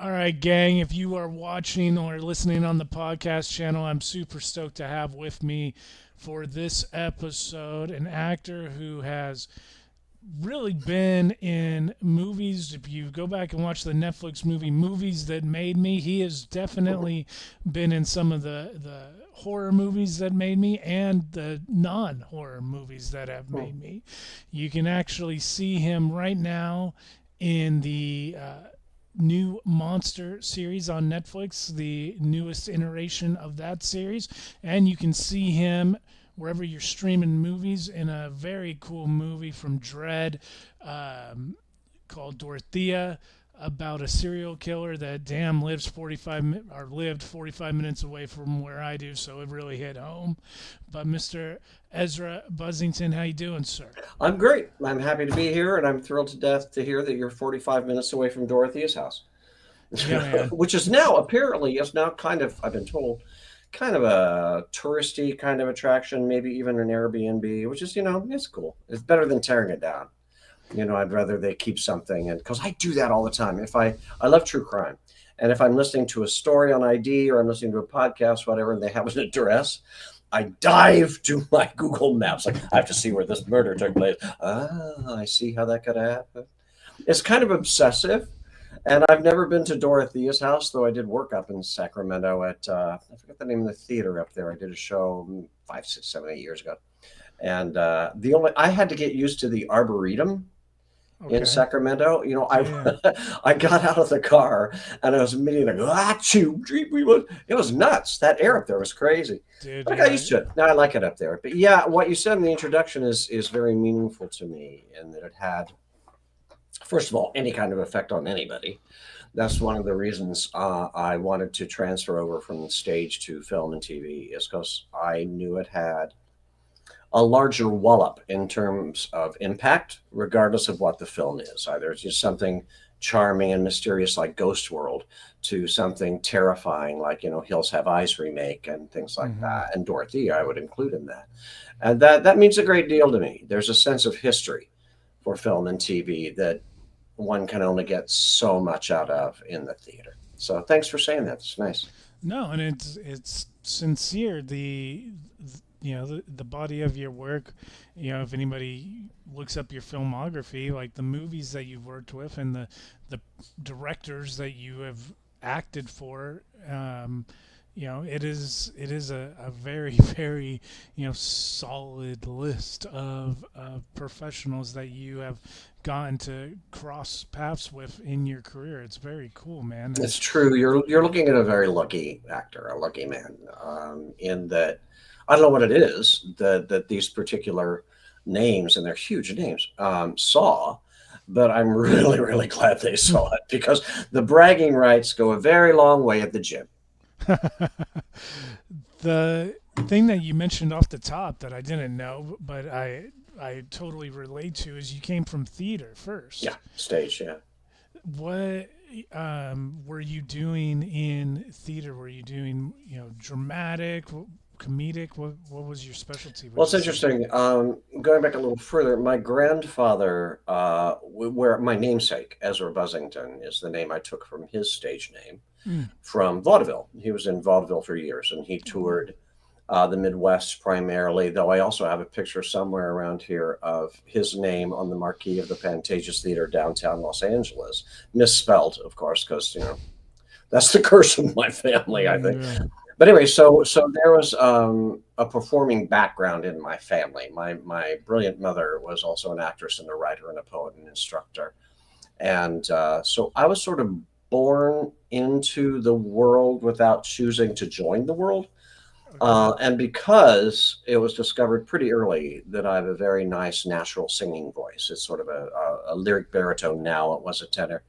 All right, gang, if you are watching or listening on the podcast channel, I'm super stoked to have with me for this episode an actor who has really been in movies. If you go back and watch the Netflix movie Movies That Made Me, he has definitely been in some of the horror movies that made me and the non-horror movies that have made me. You can actually see him right now in the new Monster series on Netflix, the newest iteration of that series. And you can see him wherever you're streaming movies in a very cool movie from Dread um, called Dorothea, about a serial killer that lives 45 minutes away from where I do, so it really hit home. But Mr. Ezra Buzzington, how you doing, sir? I'm great. I'm happy to be here, and I'm thrilled to death to hear that you're 45 minutes away from Dorothea's house, Yeah, man. which is now apparently is now kind of, I've been told, kind of a touristy kind of attraction, maybe even an Airbnb, which is, it's cool. It's better than tearing it down. I'd rather they keep something, and because I do that all the time. If I love true crime, and if I'm listening to a story on ID or I'm listening to a podcast, whatever, and they have an address, I dive to my Google Maps. Like, I have to see where this murder took place. Ah, I see how that could happen. It's kind of obsessive. And I've never been to Dorothea's house, though I did work up in Sacramento at, I forget the name of the theater up there. I did a show 5, 6, 7, 8 years ago. And I had to get used to the Arboretum in Okay. Sacramento. Yeah, yeah. I got out of the car and I was immediately like, it was nuts. That air up there was crazy. Dude, But I got yeah. used to it. Now I like it up there. But yeah, what you said in the introduction is very meaningful to me, and that it had, first of all, any kind of effect on anybody. That's one of the reasons I wanted to transfer over from stage to film and TV, is because I knew it had a larger wallop in terms of impact, regardless of what the film is. Either it's just something charming and mysterious like Ghost World, to something terrifying like, Hills Have Eyes remake and things like Hmm. that. And Dorothy, I would include in that. And that means a great deal to me. There's a sense of history for film and TV that one can only get so much out of in the theater. So thanks for saying that. It's nice. No, and it's sincere. The body of your work. If anybody looks up your filmography, like the movies that you've worked with and the directors that you have acted for. It is a very very solid list of professionals that you have gotten to cross paths with in your career. It's very cool, man. And It's true. You're looking at a very lucky actor, a lucky man, in that I don't know what it is that these particular names, and they're huge names, saw, but I'm really really glad they saw it, because the bragging rights go a very long way at the gym. the thing that you mentioned off the top that I didn't know, but I totally relate to, is you came from theater Yeah, first. stage. Yeah. What were you doing in theater? Were you doing dramatic, comedic? What was your specialty? Well, Would it's you say? interesting. Going back a little further, my grandfather, where my namesake Ezra Buzzington is the name I took from his stage name, Mm. from vaudeville. He was in vaudeville for years, and he toured the Midwest primarily. Though I also have a picture somewhere around here of his name on the marquee of the Pantages Theater downtown Los Angeles, misspelled, of course, because that's the curse of my family, I think. Yeah. But anyway, so there was a performing background in my family. My brilliant mother was also an actress and a writer and a poet and instructor, and so I was sort of born into the world without choosing to join the world. Okay. And because it was discovered pretty early that I have a very nice natural singing voice, it's sort of a lyric baritone now, it was a tenor.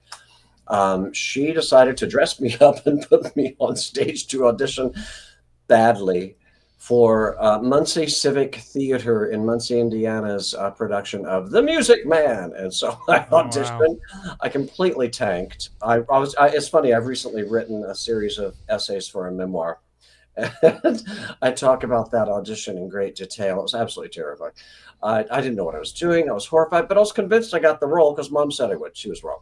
She decided to dress me up and put me on stage to audition badly for Muncie Civic Theater in Muncie, Indiana's production of The Music Man. And so I Oh wow. auditioned. I completely tanked. It's funny, I've recently written a series of essays for a memoir. And I talk about that audition in great detail. It was absolutely terrifying. I didn't know what I was doing. I was horrified, but I was convinced I got the role because mom said I would. She was wrong.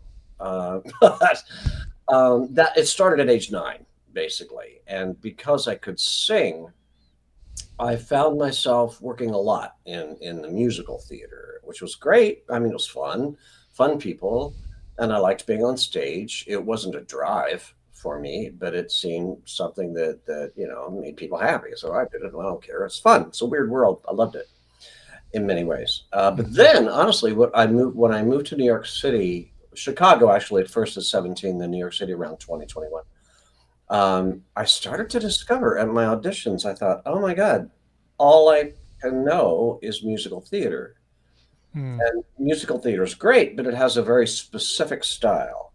But That it started at age 9, basically, and because I could sing, I found myself working a lot in the musical theater, which was great. I mean, it was fun people, and I liked being on stage. It wasn't a drive for me, but it seemed something that made people happy. So I did it. I don't care. It's fun. It's a weird world. I loved it in many ways. But Mhm. then, honestly, when I moved to New York City, Chicago actually at first at 17, then New York City around 2021. I started to discover at my auditions, I thought, oh my God, all I can know is musical theater. Mm. And musical theater is great, but it has a very specific style.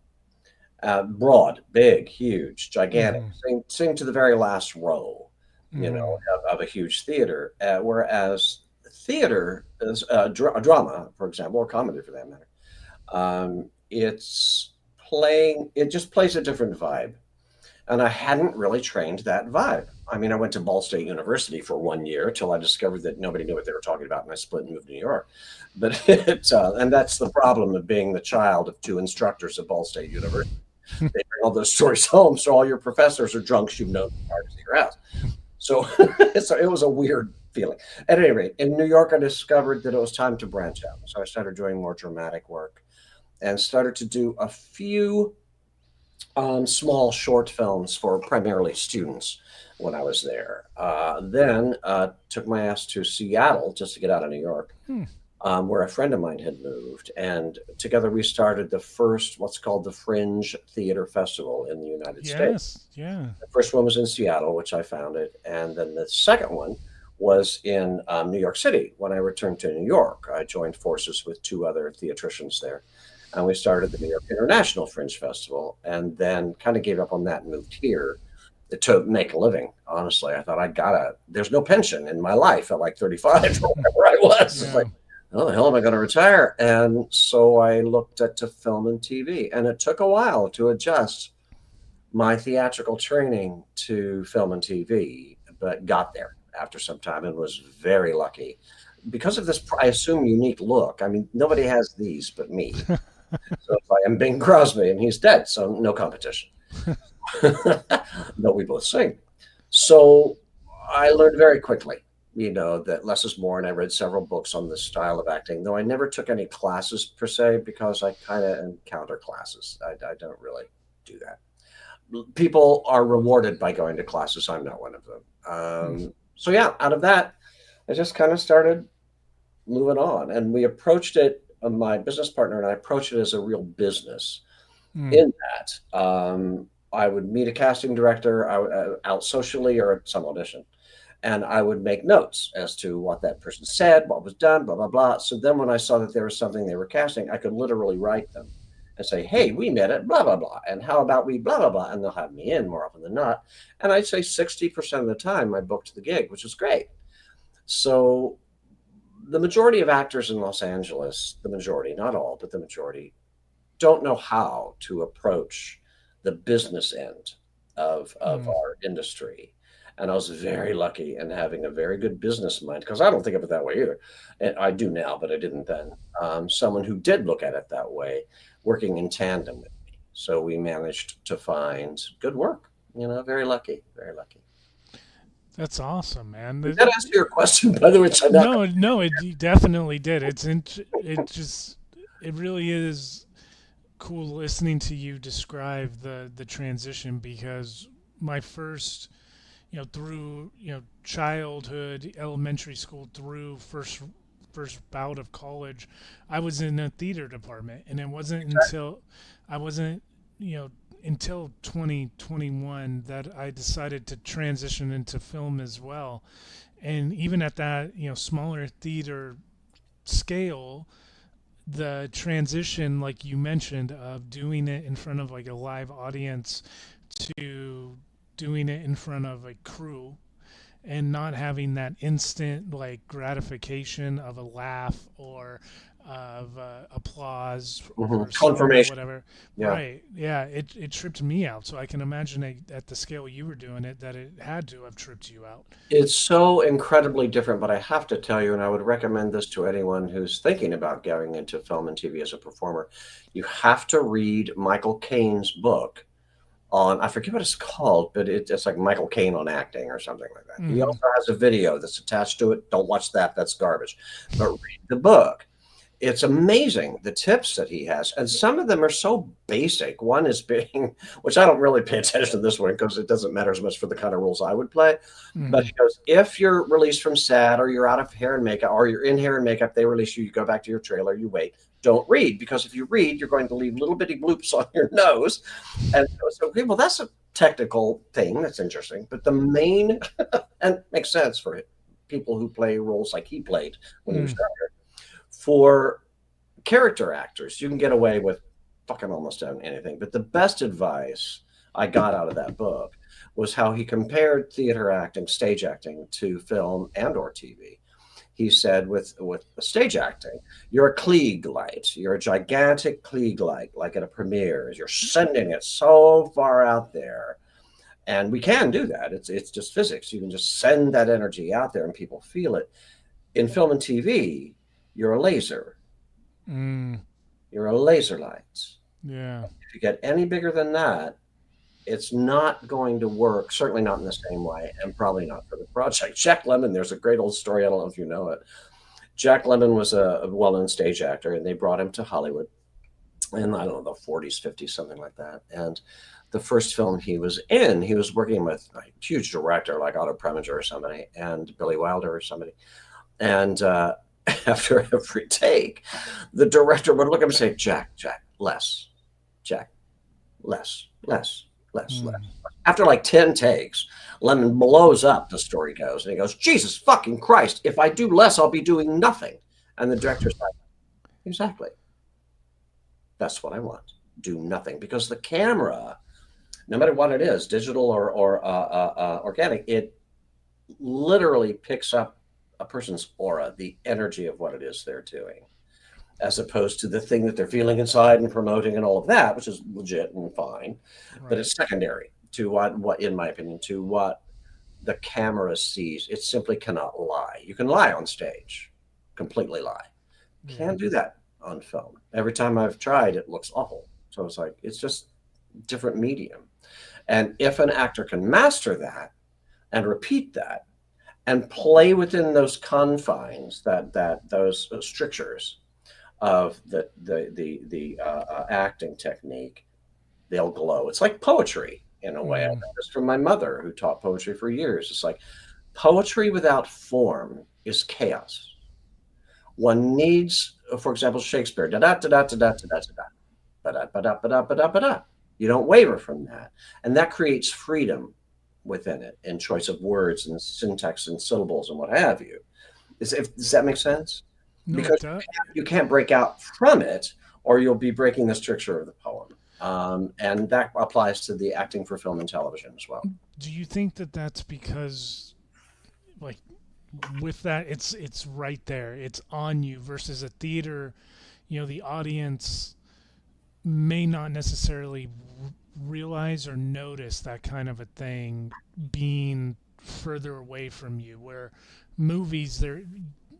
Broad, big, huge, gigantic. Mhm. Sing to the very last row, Mhm. of a huge theater. Whereas theater is a drama, for example, or comedy for that matter. It just plays a different vibe. And I hadn't really trained that vibe. I mean, I went to Ball State University for 1 year till I discovered that nobody knew what they were talking about, and I split and moved to New York. But and that's the problem of being the child of two instructors at Ball State University. They bring all those stories home, so all your professors are drunks you've known prior to your house. So, so it was a weird feeling. At any rate, in New York, I discovered that it was time to branch out. So I started doing more dramatic work and started to do a few small short films for primarily students when I was there. Then took my ass to Seattle just to get out of New York, Hmm. where a friend of mine had moved, and together we started the first what's called the Fringe Theater Festival in the United States. Yes. Yeah. The first one was in Seattle, which I founded, and then the second one was in New York City. When I returned to New York, I joined forces with two other theatricians there, and we started the New York International Fringe Festival, and then kind of gave up on that and moved here to make a living. Honestly, I thought I gotta. There's no pension in my life at like 35 or whatever I was. It's Yeah. like, how the hell am I going to retire? And so I looked at to film and TV, and it took a while to adjust my theatrical training to film and TV, but got there after some time and was very lucky because of this. I assume unique look. I mean, nobody has these but me. So if I am Bing Crosby and he's dead, so no competition. But we both sing. So I learned very quickly, that less is more. And I read several books on this style of acting, though I never took any classes per se because I kind of encounter classes. I don't really do that. People are rewarded by going to classes. I'm not one of them. So yeah, out of that, I just kind of started moving on, and we approached it. My business partner and I approached it as a real business. Mm. In that, I would meet a casting director out socially or at some audition, and I would make notes as to what that person said, what was done, blah blah blah. So then, when I saw that there was something they were casting, I could literally write them and say, "Hey, we met at blah blah blah, and how about we blah blah blah," and they'll have me in more often than not. And I'd say 60% of the time I booked the gig, which was great. So the majority of actors in Los Angeles, the majority, not all, but the majority, don't know how to approach the business end of Mm. our industry. And I was very lucky in having a very good business mind because I don't think of it that way either. And I do now, but I didn't then. Someone who did look at it that way, working in tandem with me. So we managed to find good work. Very lucky, very lucky. That's awesome, man. Did that answer your question, by the way? Which I'm not. No, no, it definitely did. It just it really is cool listening to you describe the transition because my first, through, childhood, elementary school through first bout of college, I was in a theater department, and it wasn't until I wasn't, you know, until 2021 that I decided to transition into film as well. And even at that, smaller theater scale, the transition, like you mentioned, of doing it in front of like a live audience to doing it in front of a crew and not having that instant like gratification of a laugh or of applause over a song or Confirmation. whatever. Yeah. Right. Yeah. It tripped me out. So I can imagine at the scale you were doing it that it had to have tripped you out. It's so incredibly different, but I have to tell you, and I would recommend this to anyone who's thinking about going into film and TV as a performer, you have to read Michael Caine's book, on, I forget what it's called, but it's like Michael Caine on acting or something like that. He Hmm. also has a video that's attached to it. Don't watch that. That's garbage. But read the book. It's amazing the tips that he has, and some of them are so basic. One is being, which I don't really pay attention to this one because it doesn't matter as much for the kind of roles I would play. But Hmm. he goes, if you're released from set or you're out of hair and makeup or you're in hair and makeup, they release you, you go back to your trailer, you wait. Don't read, because if you read, you're going to leave little bitty bloops on your nose. And so, okay, well, that's a technical thing. That's interesting. But the main, and makes sense for people who play roles like he played when he was Mm. younger, for character actors, you can get away with fucking almost anything. But the best advice I got out of that book was how he compared theater acting, stage acting, to film and or TV. He said with stage acting, you're a Klieg light. You're a gigantic Klieg light, like at a premiere. You're sending it so far out there. And we can do that. It's just physics. You can just send that energy out there and people feel it. In film and TV, you're a laser. Mm. You're a laser light. Yeah. If you get any bigger than that, it's not going to work, certainly not in the same way, and probably not for the project. Jack Lemmon, there's a great old story. I don't know if you know it. Jack Lemmon was a well known stage actor, and they brought him to Hollywood in, I don't know, the 40s, 50s, something like that. And the first film he was in, he was working with a huge director like Otto Preminger or somebody, and Billy Wilder or somebody. And after every take, the director would look at him and say, Jack, less. Jack, less, less, less, less. Mm. After like 10 takes, Lemon blows up, the story goes, and he goes, Jesus fucking Christ, if I do less, I'll be doing nothing. And the director's like, exactly. That's what I want. Do nothing. Because the camera, no matter what it is, digital or organic, it literally picks up a person's aura, the energy of what it is they're doing, as opposed to the thing that they're feeling inside and promoting and all of that, which is legit and fine, but Right. it's secondary to what in my opinion, to what the camera sees. It simply cannot lie. You can lie on stage, completely lie. Yeah. Can't do that on film. Every time I've tried, it looks awful. So it's like, it's just different medium. And if an actor can master that and repeat that and play within those confines, that those strictures of the acting technique, they'll glow. It's like poetry in a way. I learned Mm. this from my mother, who taught poetry for years. It's like poetry without form is chaos. One needs, for example, Shakespeare. Da da da da da da da da da ba da ba da ba da ba da ba da. You don't waver from that, and that creates freedom within it in choice of words and syntax and syllables and what have you. Does that make sense? No, it Because does. you can't break out from it, or you'll be breaking the stricture of the poem. And that applies to the acting for film and television as well. Do you think that that's because, like, with that, it's right there, it's on you, versus a theater, the audience may not necessarily realize or notice that kind of a thing being further away from you, where movies,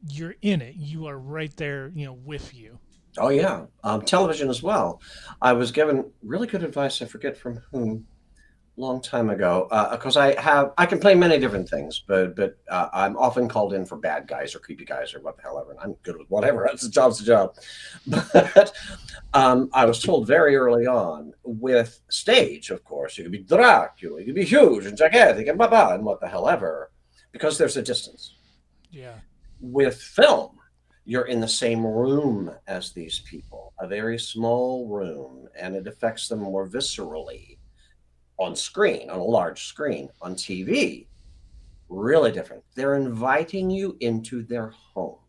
you're in it, you are right there, with you. Oh yeah, television as well. I was given really good advice. I forget from whom, long time ago, because I can play many different things, but I'm often called in for bad guys or creepy guys or what the hell ever, and I'm good with whatever. It's a job's a job. But I was told very early on, with stage, of course, you could be Dracula, you could be huge and gigantic and blah and what the hell ever, because there's a distance. Yeah. With film, you're in the same room as these people, a very small room, and it affects them more viscerally on screen, on a large screen. On TV, really different. They're inviting you into their home,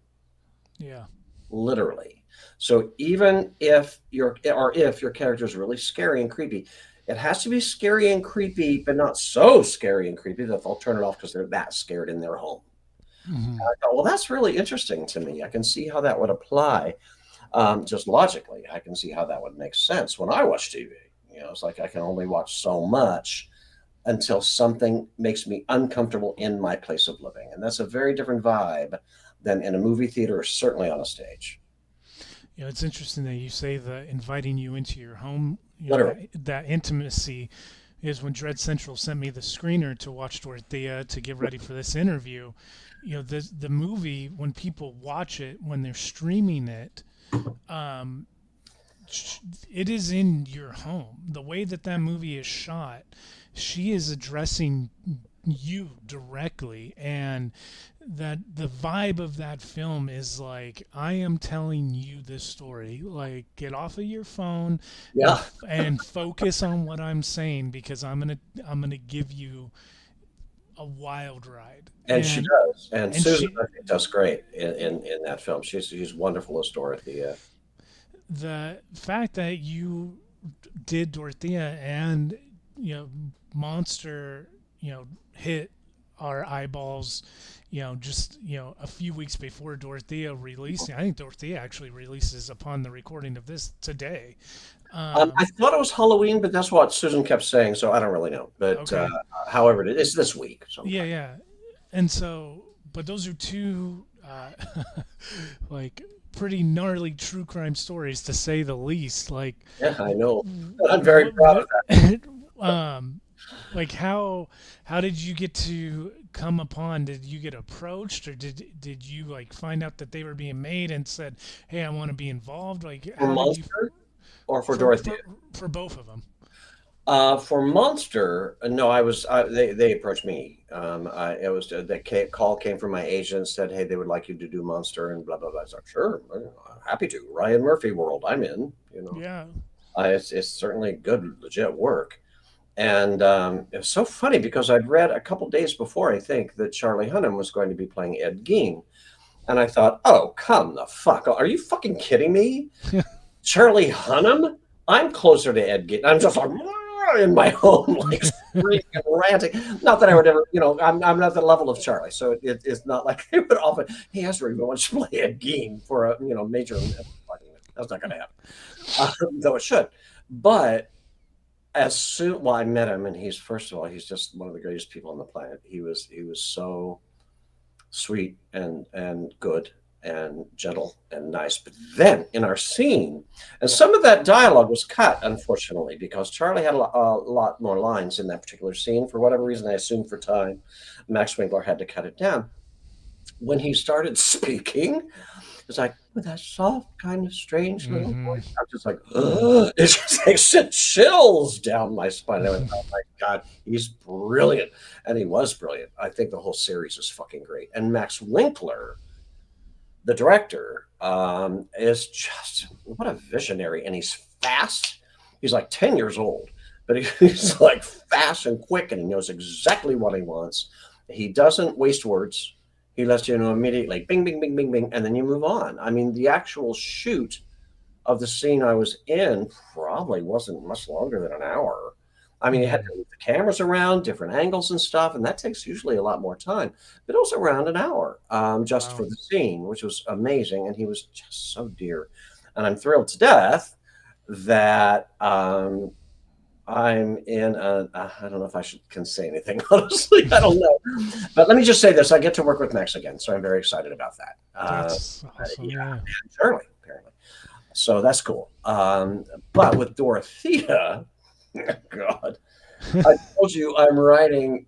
Yeah. literally. So even if your character is really scary and creepy, it has to be scary and creepy, but not so scary and creepy that they'll turn it off because they're that scared in their home. Hmm. I thought, well, that's really interesting to me. I can see how that would apply. Just logically, I can see how that would make sense when I watch TV. It's like I can only watch so much until something makes me uncomfortable in my place of living. And that's a very different vibe than in a movie theater or certainly on a stage. It's interesting that you say the inviting you into your home, Literally. that intimacy, is when Dread Central sent me the screener to watch Dorothea to get ready for this interview. The movie, when people watch it, when they're streaming it, um, it is in your home. The way that that movie is shot, she is addressing you directly, and that the vibe of that film is like, I am telling you this story. Like, get off of your phone and Yeah, and focus on what I'm saying, because I'm gonna give you a wild ride. and she And does. And and Susan, she I think, does great in that film. She's wonderful as Dorothea. the fact that you did Dorothea and Monster, hit our eyeballs, just a few weeks before Dorothea releasing. I think Dorothea actually releases upon the recording of this today. I Um, thought it was Halloween, but that's what Susan kept saying, so I don't really know. But okay, however, it's this week yeah, sometime. yeah, and so, but those are two like pretty gnarly true crime stories, to say the least. Like, Yeah, I know. I'm very proud of what um like how did you get to come upon, did you get approached, or did you like find out that they were being made and said, hey, I want to be involved? Like, for how did you, Monster or for for Dorothea. for for both of them? For Monster, no, they approached me. It was call came from my agent, said, "Hey, they would like you to do Monster," and blah blah blah. I said, "Sure, I'm happy to." Ryan Murphy world, I'm in. Yeah. It's certainly good, legit work. And it was so funny because I'd read a couple days before, I think, that Charlie Hunnam was going to be playing Ed Gein, and I thought, "Oh, come the fuck! Are you fucking kidding me?" Charlie Hunnam? I'm closer to Ed Gein. I'm just like in my home, like screaming and ranting. Not that I would ever, I'm not the level of Charlie, so it's not like I would often. Hey, Ezra, you want to play Ed Gein for a major? That's not going to happen, though it should. But well, I met him, and he's first of all, he's just one of the greatest people on the planet. He was so sweet and good and gentle and nice. But then in our scene, and some of that dialogue was cut, unfortunately, because Charlie had a lot more lines in that particular scene. For whatever reason, I assume for time, Max Winkler had to cut it down. When he started speaking, it's like, with that soft, kind of strange little Hmm. voice. I'm just like, ugh. It just like sent chills down my spine. I went, oh my God, he's brilliant. And he was brilliant. I think the whole series is fucking great. And Max Winkler, the director, is just what a visionary. And he's fast. He's like 10 years old, but he's like fast and quick, and he knows exactly what he wants. He doesn't waste words. He lets you know immediately, bing, bing, bing, bing, bing, and then you move on. I mean, the actual shoot of the scene I was in probably wasn't much longer than an hour. I mean, you had to move the cameras around, different angles and stuff, and that takes usually a lot more time. But it was around an hour just for Wow. the scene, which was amazing. And he was just so dear. And I'm thrilled to death that I'm in I don't know if I can say anything, honestly. I don't know. But let me just say this. I get to work with Max again, so I'm very excited about that. That's awesome. Yeah, Yeah. Charlie, apparently. So that's cool. But with Dorothea, God, I told you I'm writing.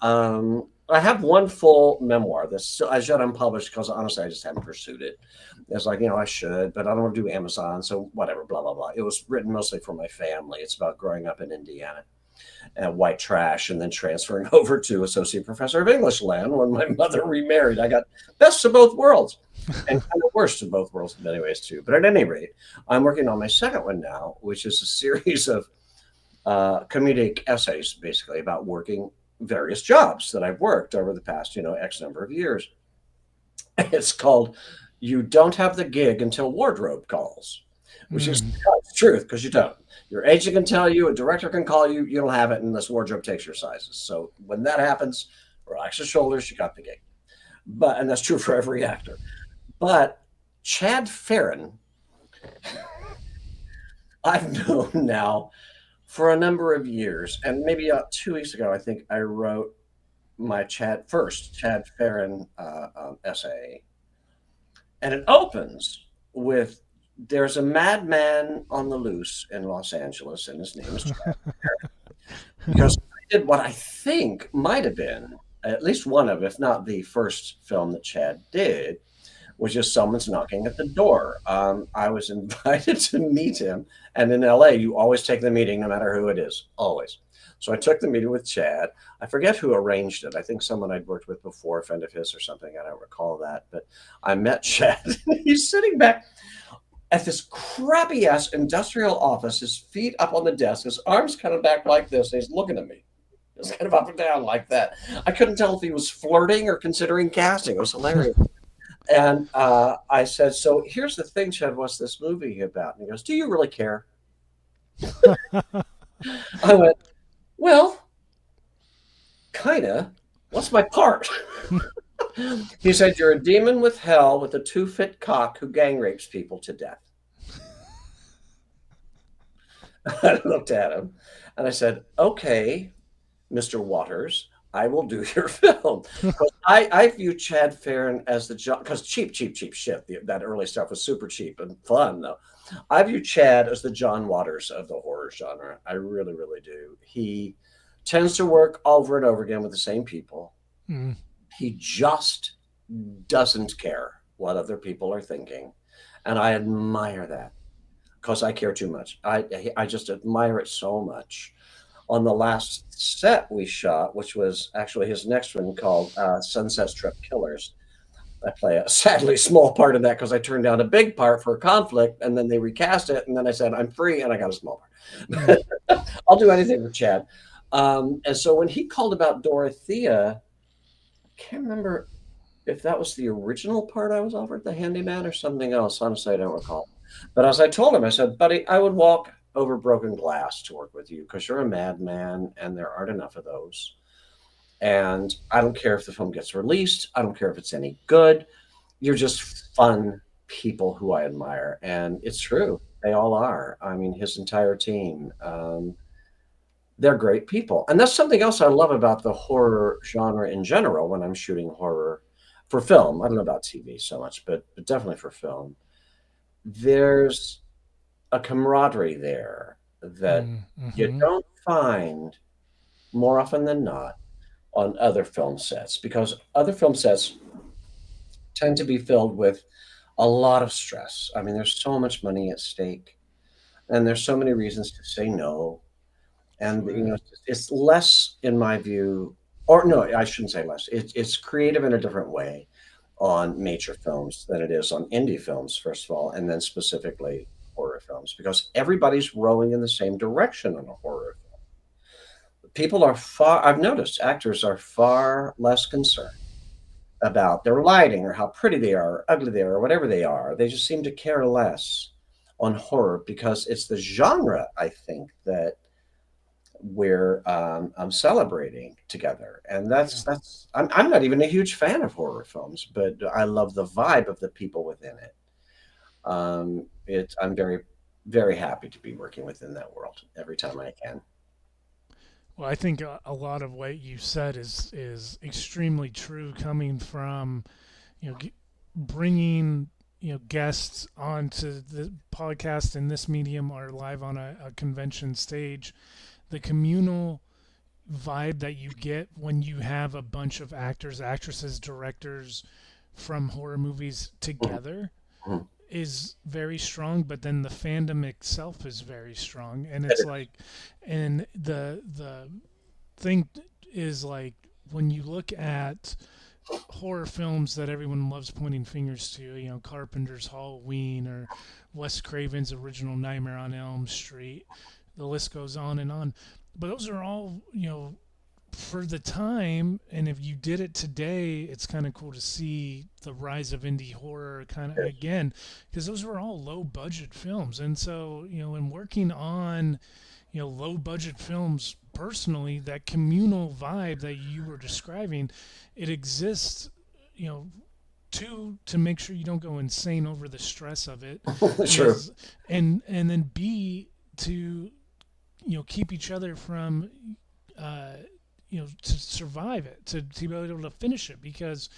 I have one full memoir that's as yet unpublished because honestly, I just haven't pursued it. It's like, I should, but I don't want to do Amazon, so whatever, blah, blah, blah. It was written mostly for my family. It's about growing up in Indiana and white trash and then transferring over to associate professor of English land when my mother remarried. I got best of both worlds and kind of worst of both worlds in many ways too. But at any rate, I'm working on my second one now, which is a series of comedic essays, basically about working various jobs that I've worked over the past, X number of years. It's called "You Don't Have the Gig Until Wardrobe Calls," which is Mm. the truth because you don't. Your agent can tell you, a director can call you, you don't have it unless wardrobe takes your sizes. So when that happens, relax your shoulders, you got the gig. And that's true for every actor. But Chad Farron, I've known now for a number of years, and maybe 2 weeks ago, I think I wrote my Chad Farron essay, and it opens with, "There's a madman on the loose in Los Angeles, and his name is Chad Farron." Because did what I think might have been at least one of, if not the first film that Chad did, was just someone's knocking at the door. I was invited to meet him, and in LA, you always take the meeting no matter who it is, always. So I took the meeting with Chad. I forget who arranged it. I think someone I'd worked with before, a friend of his or something. I don't recall that, but I met Chad. He's sitting back at this crappy ass industrial office, his feet up on the desk, his arms kind of back like this, and he's looking at me. Just kind of up and down like that. I couldn't tell if he was flirting or considering casting. It was hilarious. And I said, "So here's the thing, Chad. What's this movie about?" And he goes, "Do you really care?" I went, "Well, kinda. What's my part?" He said, "You're a demon with hell with a 2-foot cock who gang rapes people to death." I looked at him and I said, "Okay, Mr. Waters, I will do your film." 'Cause I view Chad Farron as the John, because cheap, cheap, cheap shit. That early stuff was super cheap and fun, though. I view Chad as the John Waters of the horror genre. I really, really do. He tends to work over and over again with the same people. Mm. He just doesn't care what other people are thinking. And I admire that because I care too much. I just admire it so much. On the last set we shot, which was actually his next one called Sunset Strip Killers, I play a sadly small part of that because I turned down a big part for a conflict, and then they recast it, and then I said I'm free, and I got a small Mm. part. I'll do anything with Chad. And so when he called about Dorothea, I can't remember if that was the original part I was offered, the handyman, or something else. Honestly, I don't recall. But as I told him, I said, "Buddy, I would walk over broken glass to work with you because you're a madman, and there aren't enough of those. And I don't care if the film gets released. I don't care if it's any good. You're just fun people who I admire." And it's true. They all are. I mean, his entire team. They're great people. And that's something else I love about the horror genre in general when I'm shooting horror for film. I don't know about TV so much, but definitely for film. There's a camaraderie there that Mm. you Mm-hmm. don't find more often than not on other film sets, because other film sets tend to be filled with a lot of stress. I mean, there's so much money at stake, and there's so many reasons to say no. And Sure. it's less, in my view, or no, I shouldn't say less. It's creative in a different way on major films than it is on indie films, first of all, and then specifically horror films, because everybody's rowing in the same direction on a horror. People are far, I've noticed actors are far less concerned about their lighting or how pretty they are, or ugly they are, or whatever they are. They just seem to care less on horror because it's the genre, I think, that we're celebrating together. And Yeah. I'm not even a huge fan of horror films, but I love the vibe of the people within it. I'm very, very happy to be working within that world every time I can. Well, I think a lot of what you said is extremely true, coming from bringing guests onto the podcast in this medium or live on a convention stage. The communal vibe that you get when you have a bunch of actors, actresses, directors from horror movies Mhm, together mhm. is very strong, but then the fandom itself is very strong, and It it's is. like, and the thing is, like, when you look at horror films that everyone loves pointing fingers to, Carpenter's Halloween or Wes Craven's original Nightmare on Elm Street, the list goes on and on. But those are all, for the time, and if you did it today, it's kind of cool to see the rise of indie horror kind of It is. again, because those were all low budget films. And so, in working on, low budget films personally, that communal vibe that you were describing, it exists, you know, to make sure you don't go insane over the stress of it, True. is, and then B, to keep each other from uh, to survive it, to be able to finish it, because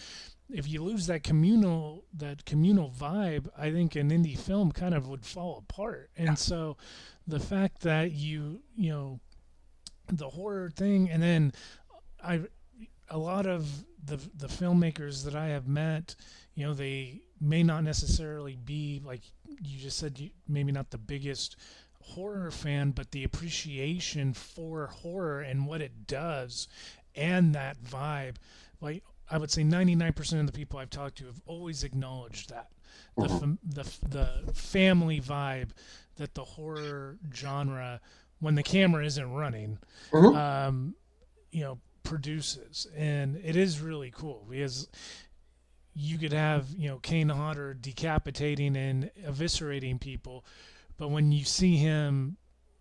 if you lose that communal vibe, I think an indie film kind of would fall apart. And so the fact that you the horror thing, and then I a lot of the filmmakers that I have met, they may not necessarily be like you just said, maybe not the biggest horror fan, but the appreciation for horror and what it does and that vibe. Like I would say 99% of the people I've talked to have always acknowledged that Mhm. the family vibe that the horror genre, when the camera isn't running, Mhm. produces, and it is really cool because you could have Kane Hodder decapitating and eviscerating people, but when you see him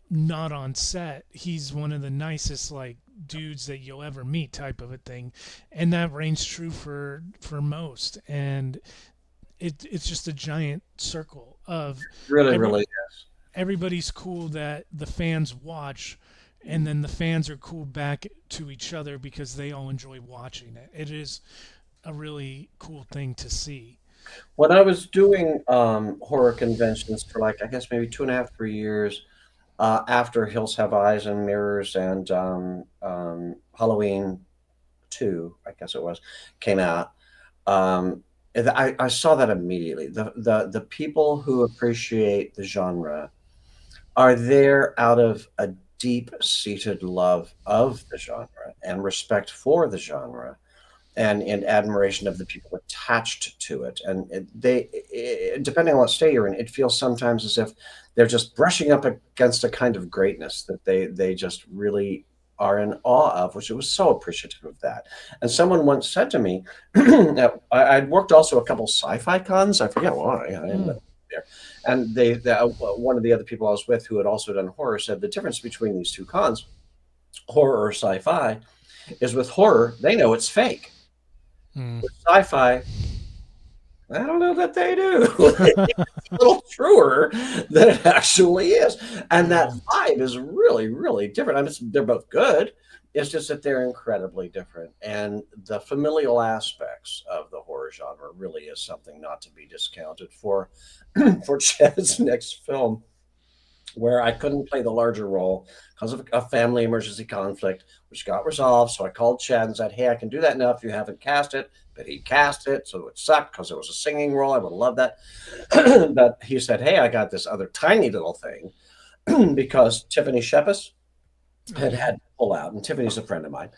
not on set, he's one of the nicest like dudes that you'll ever meet, type of a thing, and that reigns true for most. And it's just a giant circle of Really, every really. everybody's cool that the fans watch, and then the fans are cool back to each other because they all enjoy watching it. It is a really cool thing to see. When I was doing horror conventions for like, I guess maybe 2.5, 3 years after Hills Have Eyes and Mirrors and Halloween 2, I guess it was, came out. And I saw that immediately. The people who appreciate the genre are there out of a deep-seated love of the genre and respect for the genre and admiration of the people attached to it. And depending on what state you're in, it feels sometimes as if they're just brushing up against a kind of greatness that they just really are in awe of, which I was so appreciative of that. And someone once said to me, that I'd worked also a couple sci-fi cons. I forget why. I ended Mm, up there. And one of the other people I was with who had also done horror said the difference between these two cons, horror or sci-fi, is with horror, they know it's fake. mm. With sci-fi, I don't know that they do. It's a little truer than it actually is. And that Yeah, vibe is really, really different. I mean, they're both good. It's just that they're incredibly different. And the familial aspects of the horror genre really is something not to be discounted for for Chad's next film, where I couldn't play the larger role because of a family emergency conflict, which got resolved. So I called Chad and said, "Hey, I can do that now if you haven't cast it." But he cast it, so it sucked because it was a singing role. I would love that. But he said, "Hey, I got this other tiny little thing," because Tiffany Shepis had okay. to pull out, and Tiffany's a friend of mine,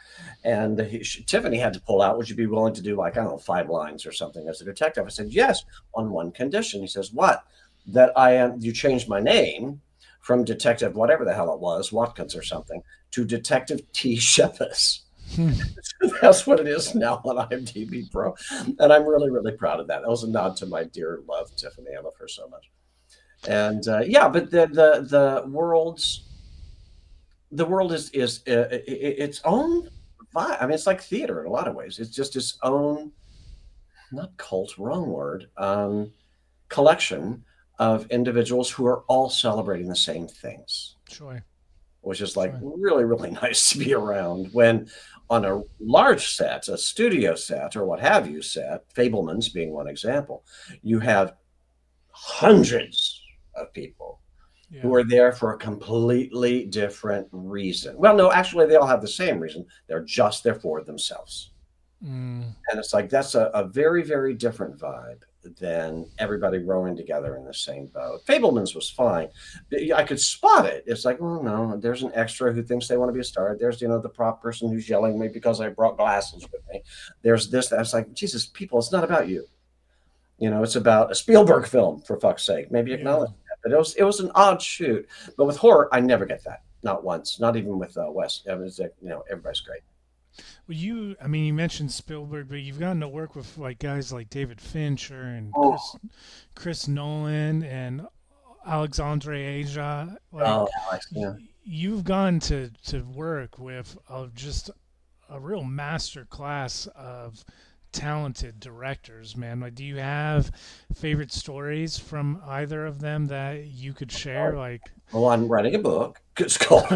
and Tiffany had to pull out. Would you be willing to do like, I don't know, 5 lines or something as a detective? I said yes, on one condition. He says, "What?" That I am. You changed my name from Detective whatever the hell it was, Watkins or something, to Detective T. Shepis. Hmm. That's what it is now on IMDb Pro, and I'm really, really proud of that. That was a nod to my dear love, Tiffany. I love her so much. And yeah, but the world is its own vibe. I mean, it's like theater in a lot of ways. It's just its own, not cult, wrong word, collection of individuals who are all celebrating the same things, Sure, which is like sure. really, really nice to be around when on a large set, a studio set or what have you set, Fableman's being one example, you have hundreds of people who Yeah. are there for a completely different reason. Well, no, actually, they all have the same reason. They're just there for themselves. Mm, And it's like that's a very, very different vibe than everybody rowing together in the same boat. Fableman's was fine. I could spot it. It's like, oh no, there's an extra who thinks they want to be a star. There's, the prop person who's yelling at me because I brought glasses with me. There's this, that. It's like, Jesus, people, it's not about you. It's about a Spielberg film, for fuck's sake. Maybe yeah. acknowledge that. But it was an odd shoot. But with horror, I never get that. Not once. Not even with Wes. I mean, it's like, everybody's great. Well, I mean, you mentioned Spielberg, but you've gotten to work with like guys like David Fincher and Oh, Chris Nolan and Alexandre Aja. Like, oh, Alex, yeah. you've gone to work with just a real master class of talented directors, man. Like, do you have favorite stories from either of them that you could share? Like, Well, I'm writing a book. It's called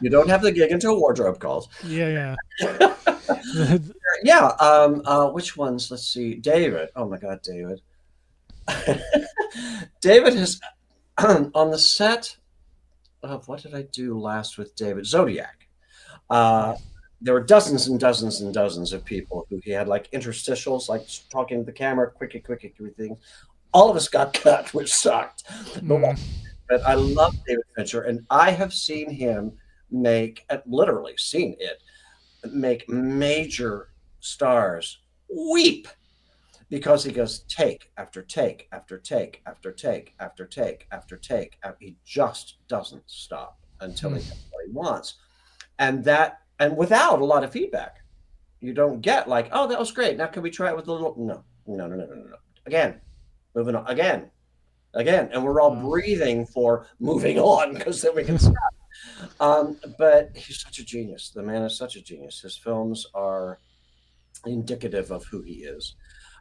"You Don't Have the Gig Until Wardrobe Calls." yeah, yeah. Yeah. Which ones? Let's see. David. Oh my God, David. David has on the set what did I do last with David? Zodiac. Uh, there were dozens and dozens and dozens of people who he had like interstitials, like talking to the camera, quickie things. All of us got cut, which sucked. But Mm. I love David Fincher, and I have seen him literally seen it make major stars weep because he goes take after take after take after take after take after take. He just doesn't stop until he gets what he wants, and without a lot of feedback. You don't get like, oh, that was great. Now can we try it with a little? No. Again, moving on again, and we're all Wow. breathing for moving on because then we can stop. But he's such a genius. The man is such a genius. His films are indicative of who he is.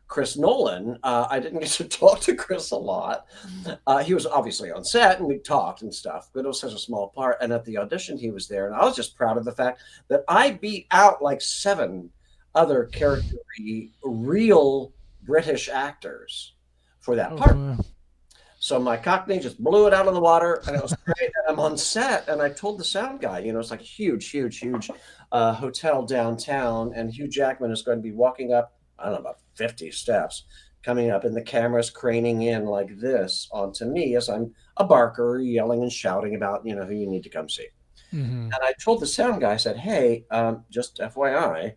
Chris Nolan, I didn't get to talk to Chris a lot. He was obviously on set and we talked and stuff, but it was such a small part. And at the audition, he was there. And I was just proud of the fact that I beat out like 7 other character real British actors for that Oh, part. wow. So my Cockney just blew it out of the water, and it was great. And I'm on set, and I told the sound guy, it's like a huge hotel downtown, and Hugh Jackman is going to be walking up, I don't know, about 50 steps, coming up, and the camera's craning in like this onto me as I'm a barker yelling and shouting about, who you need to come see. Hmm. And I told the sound guy, I said, hey, just FYI,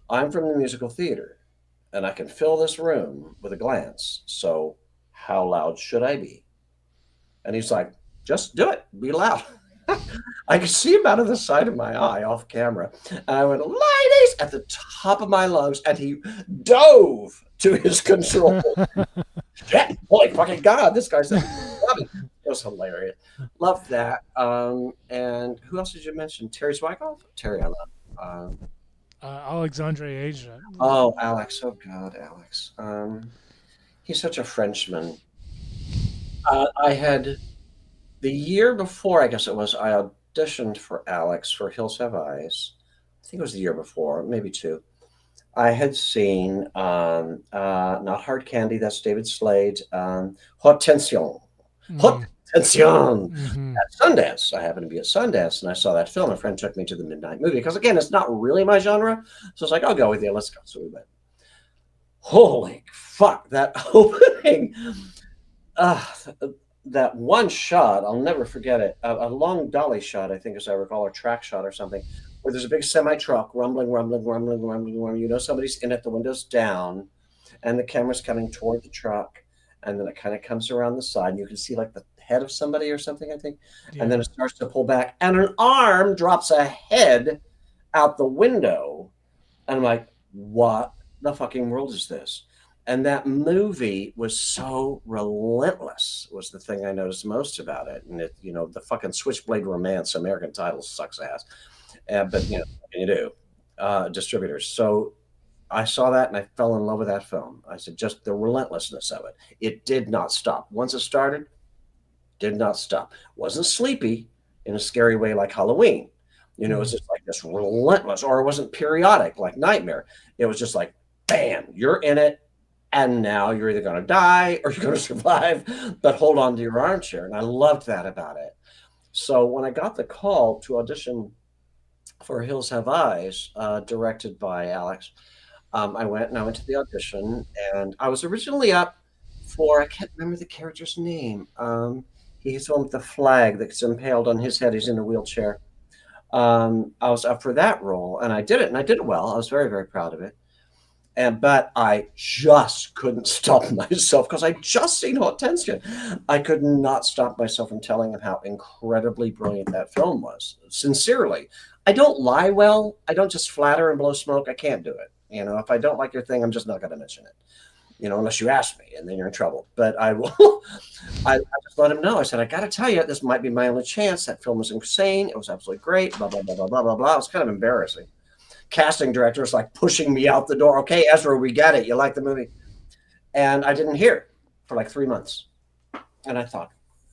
I'm from the musical theater, and I can fill this room with a glance. So how loud should I be? And he's like, just do it. Be loud. I could see him out of the side of my eye off camera. And I went, ladies, at the top of my lungs. And he dove to his control. Yeah, holy fucking God, this guy's it was hilarious. Loved that. And who else did you mention? Terry Zwigoff? Terry, I love. Alexandre Aja. Oh, Alex. Oh, God, Alex. He's such a Frenchman. I had the year before, I guess it was, I auditioned for Alex for Hills Have Eyes. I think it was the year before, maybe 2. I had seen not Hard Candy, that's David Slade, Haute Tension. Haute Tension Mm-hmm. at Sundance. I happened to be at Sundance and I saw that film. A friend took me to the midnight movie because, again, it's not really my genre. So it's like, I'll go with you. Let's go. So we went. Holy fuck, that opening. That one shot, I'll never forget it. A long dolly shot, I think, as I recall, or track shot or something, where there's a big semi truck rumbling. Somebody's in it, the window's down, and the camera's coming toward the truck, and then it kind of comes around the side, and you can see like the head of somebody or something, I think, and then it starts to pull back, and an arm drops a head out the window, and I'm like, what the fucking world is this? And that movie was so relentless was the thing I noticed most about it. And it, the fucking Switchblade Romance, American title sucks ass. But what can you do? Distributors. So I saw that and I fell in love with that film. I said, just the relentlessness of it. It did not stop. Once it started, did not stop. Wasn't sleepy in a scary way like Halloween. It was just like this relentless, or it wasn't periodic like Nightmare. It was just like, bam, you're in it. And now you're either going to die or you're going to survive, but hold on to your armchair. And I loved that about it. So when I got the call to audition for Hills Have Eyes, directed by Alex, I went to the audition, and I was originally up for, I can't remember the character's name. He's the one with the flag that's impaled on his head. He's in a wheelchair. I was up for that role, and I did it, and I did it well. I was very, very proud of it. But I just couldn't stop myself because I just seen Haute Tension. I could not stop myself from telling him how incredibly brilliant that film was. Sincerely, I don't lie well. I don't just flatter and blow smoke. I can't do it. If I don't like your thing, I'm just not going to mention it. Unless you ask me, and then you're in trouble. But I will. I just let him know. I said, I got to tell you, this might be my only chance. That film was insane. It was absolutely great. Blah blah blah blah blah blah blah. It was kind of embarrassing. Casting director is like pushing me out the door. Okay, Ezra, we get it. You like the movie? And I didn't hear it for like 3 months. And I thought,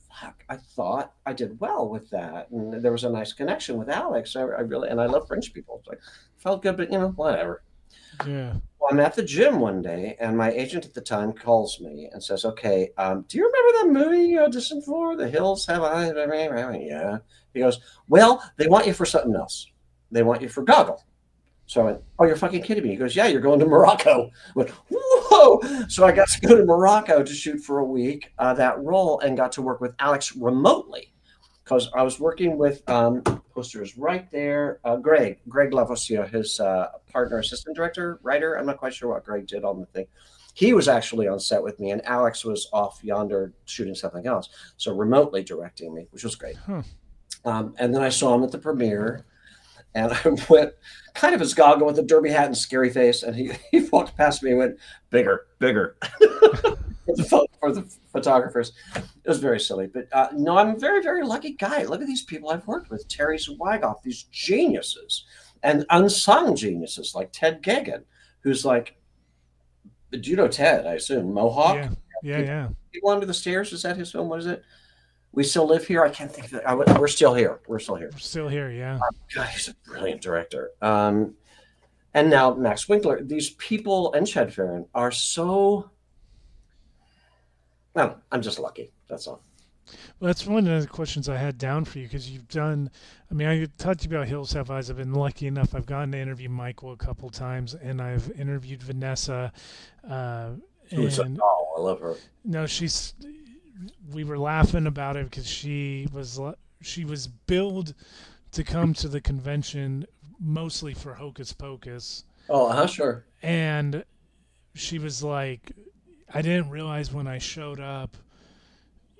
fuck, I thought I did well with that. And there was a nice connection with Alex. I really, and I love French people. So I felt good, but whatever. Yeah. Well, I'm at the gym one day, and my agent at the time calls me and says, "Okay, do you remember that movie you auditioned for, The Hills Have Eyes?" Yeah. He goes, "Well, they want you for something else. They want you for Goggle." So I went, "Oh, you're fucking kidding me." He goes, "Yeah, you're going to Morocco." I went, "Whoa!" So I got to go to Morocco to shoot for a week that role, and got to work with Alex remotely because I was working with posters right there. Greg Lavoisier, his partner, assistant director, writer. I'm not quite sure what Greg did on the thing. He was actually on set with me, and Alex was off yonder shooting something else. So remotely directing me, which was great. Huh. And then I saw him at the premiere, and I went kind of as Goggle with a derby hat and scary face, and he walked past me and went, "Bigger, bigger." For the photographers. It was very silly, but no, I'm a very, very lucky guy. Look at these people I've worked with: Terry Zwigoff, these geniuses, and unsung geniuses like Ted Geoghegan, who's like, do you know Ted? I assume Mohawk. Yeah. Yeah. People, Yeah. People Under the Stairs. Is that his film? What is it? We Still Live Here. I can't think of it. We're still here. We're still here. We're still here. Yeah. God, he's a brilliant director. And now Max Winkler. These people and Chad Farron are so. Well, I'm just lucky. That's all. Well, that's one of the questions I had down for you because you've done. I mean, I talked to you about Hills Have Eyes. I've been lucky enough. I've gotten to interview Michael a couple times, and I've interviewed Vanessa. Uh, and Oh, I love her. no, she's. We were laughing about it because she was billed to come to the convention mostly for Hocus Pocus, Oh, sure. and she was like, I didn't realize when I showed up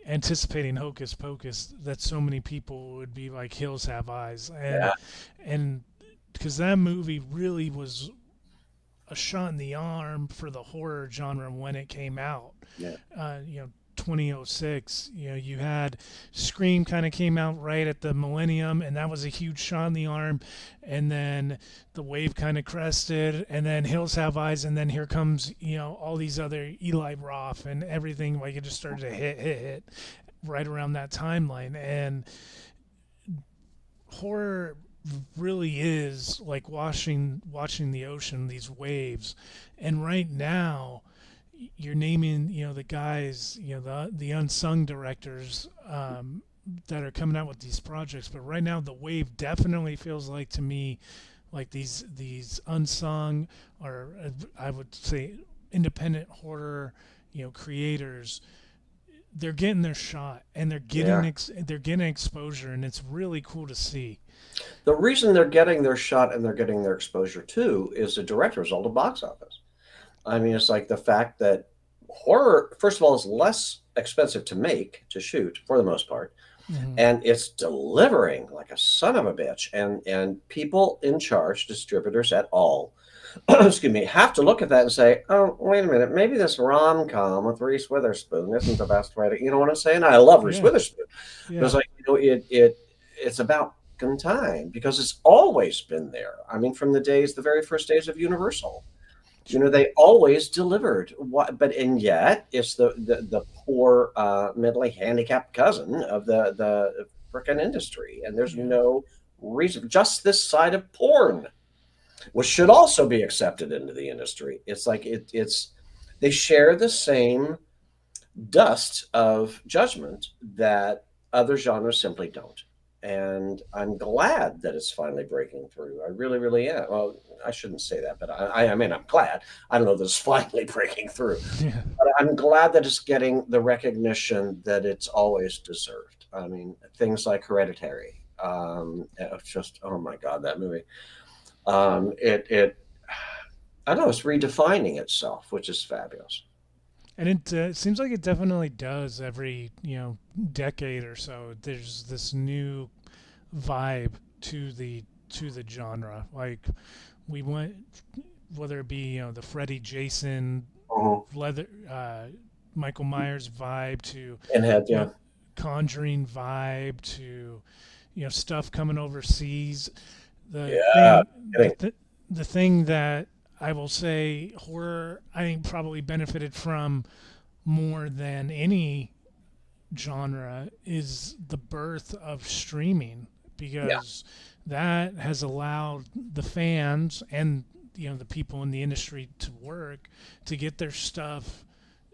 anticipating Hocus Pocus that so many people would be like Hills Have Eyes, Yeah. and because that movie really was a shot in the arm for the horror genre when it came out. Yeah. 2006, you had Scream kind of came out right at the millennium, and that was a huge shot in the arm, and then the wave kind of crested, and then Hills Have Eyes, and then here comes all these other Eli Roth and everything, like it just started to hit right around that timeline. And horror really is like watching the ocean, these waves. And right now you're naming the guys, the unsung directors that are coming out with these projects. But right now the wave definitely feels like to me like these unsung, or I would say independent horror creators. They're getting their shot, and they're getting Yeah. they're getting exposure, and it's really cool to see. The reason they're getting their shot and they're getting their exposure too is a direct result of box office. I mean, it's like the fact that horror, first of all, is less expensive to make, to shoot for the most part, Hmm. and it's delivering like a son of a bitch. And people in charge, distributors at all, excuse me, have to look at that and say, "Oh, wait a minute, maybe this rom-com with Reese Witherspoon isn't the best way to," you know what I'm saying? I love Reese Yeah, Witherspoon. But it's yeah, like, it's about fucking time because it's always been there. I mean, from the very first days of Universal. They always delivered. And yet it's the poor, mentally handicapped cousin of the frickin' industry, and there's yeah, no reason. Just this side of porn, which should also be accepted into the industry. It's like it's they share the same dust of judgment that other genres simply don't. And I'm glad that it's finally breaking through. I really, really am. Well, I shouldn't say that, but I mean, I'm glad. I don't know that it's finally breaking through, yeah. but I'm glad that it's getting the recognition that it's always deserved. I mean, things like Hereditary. It's just, oh my God, that movie. It I don't know, it's redefining itself, which is fabulous. And it seems like it definitely does every decade or so. There's this new vibe to the genre. Like we went, whether it be the Freddy, Jason, Mhm. leather, Michael Myers vibe to Pinhead, you know yeah. Conjuring vibe to stuff coming overseas. The Yeah, thing kidding. the thing that I will say horror I think probably benefited from more than any genre is the birth of streaming, Yeah, because that has allowed the fans and the people in the industry to work to get their stuff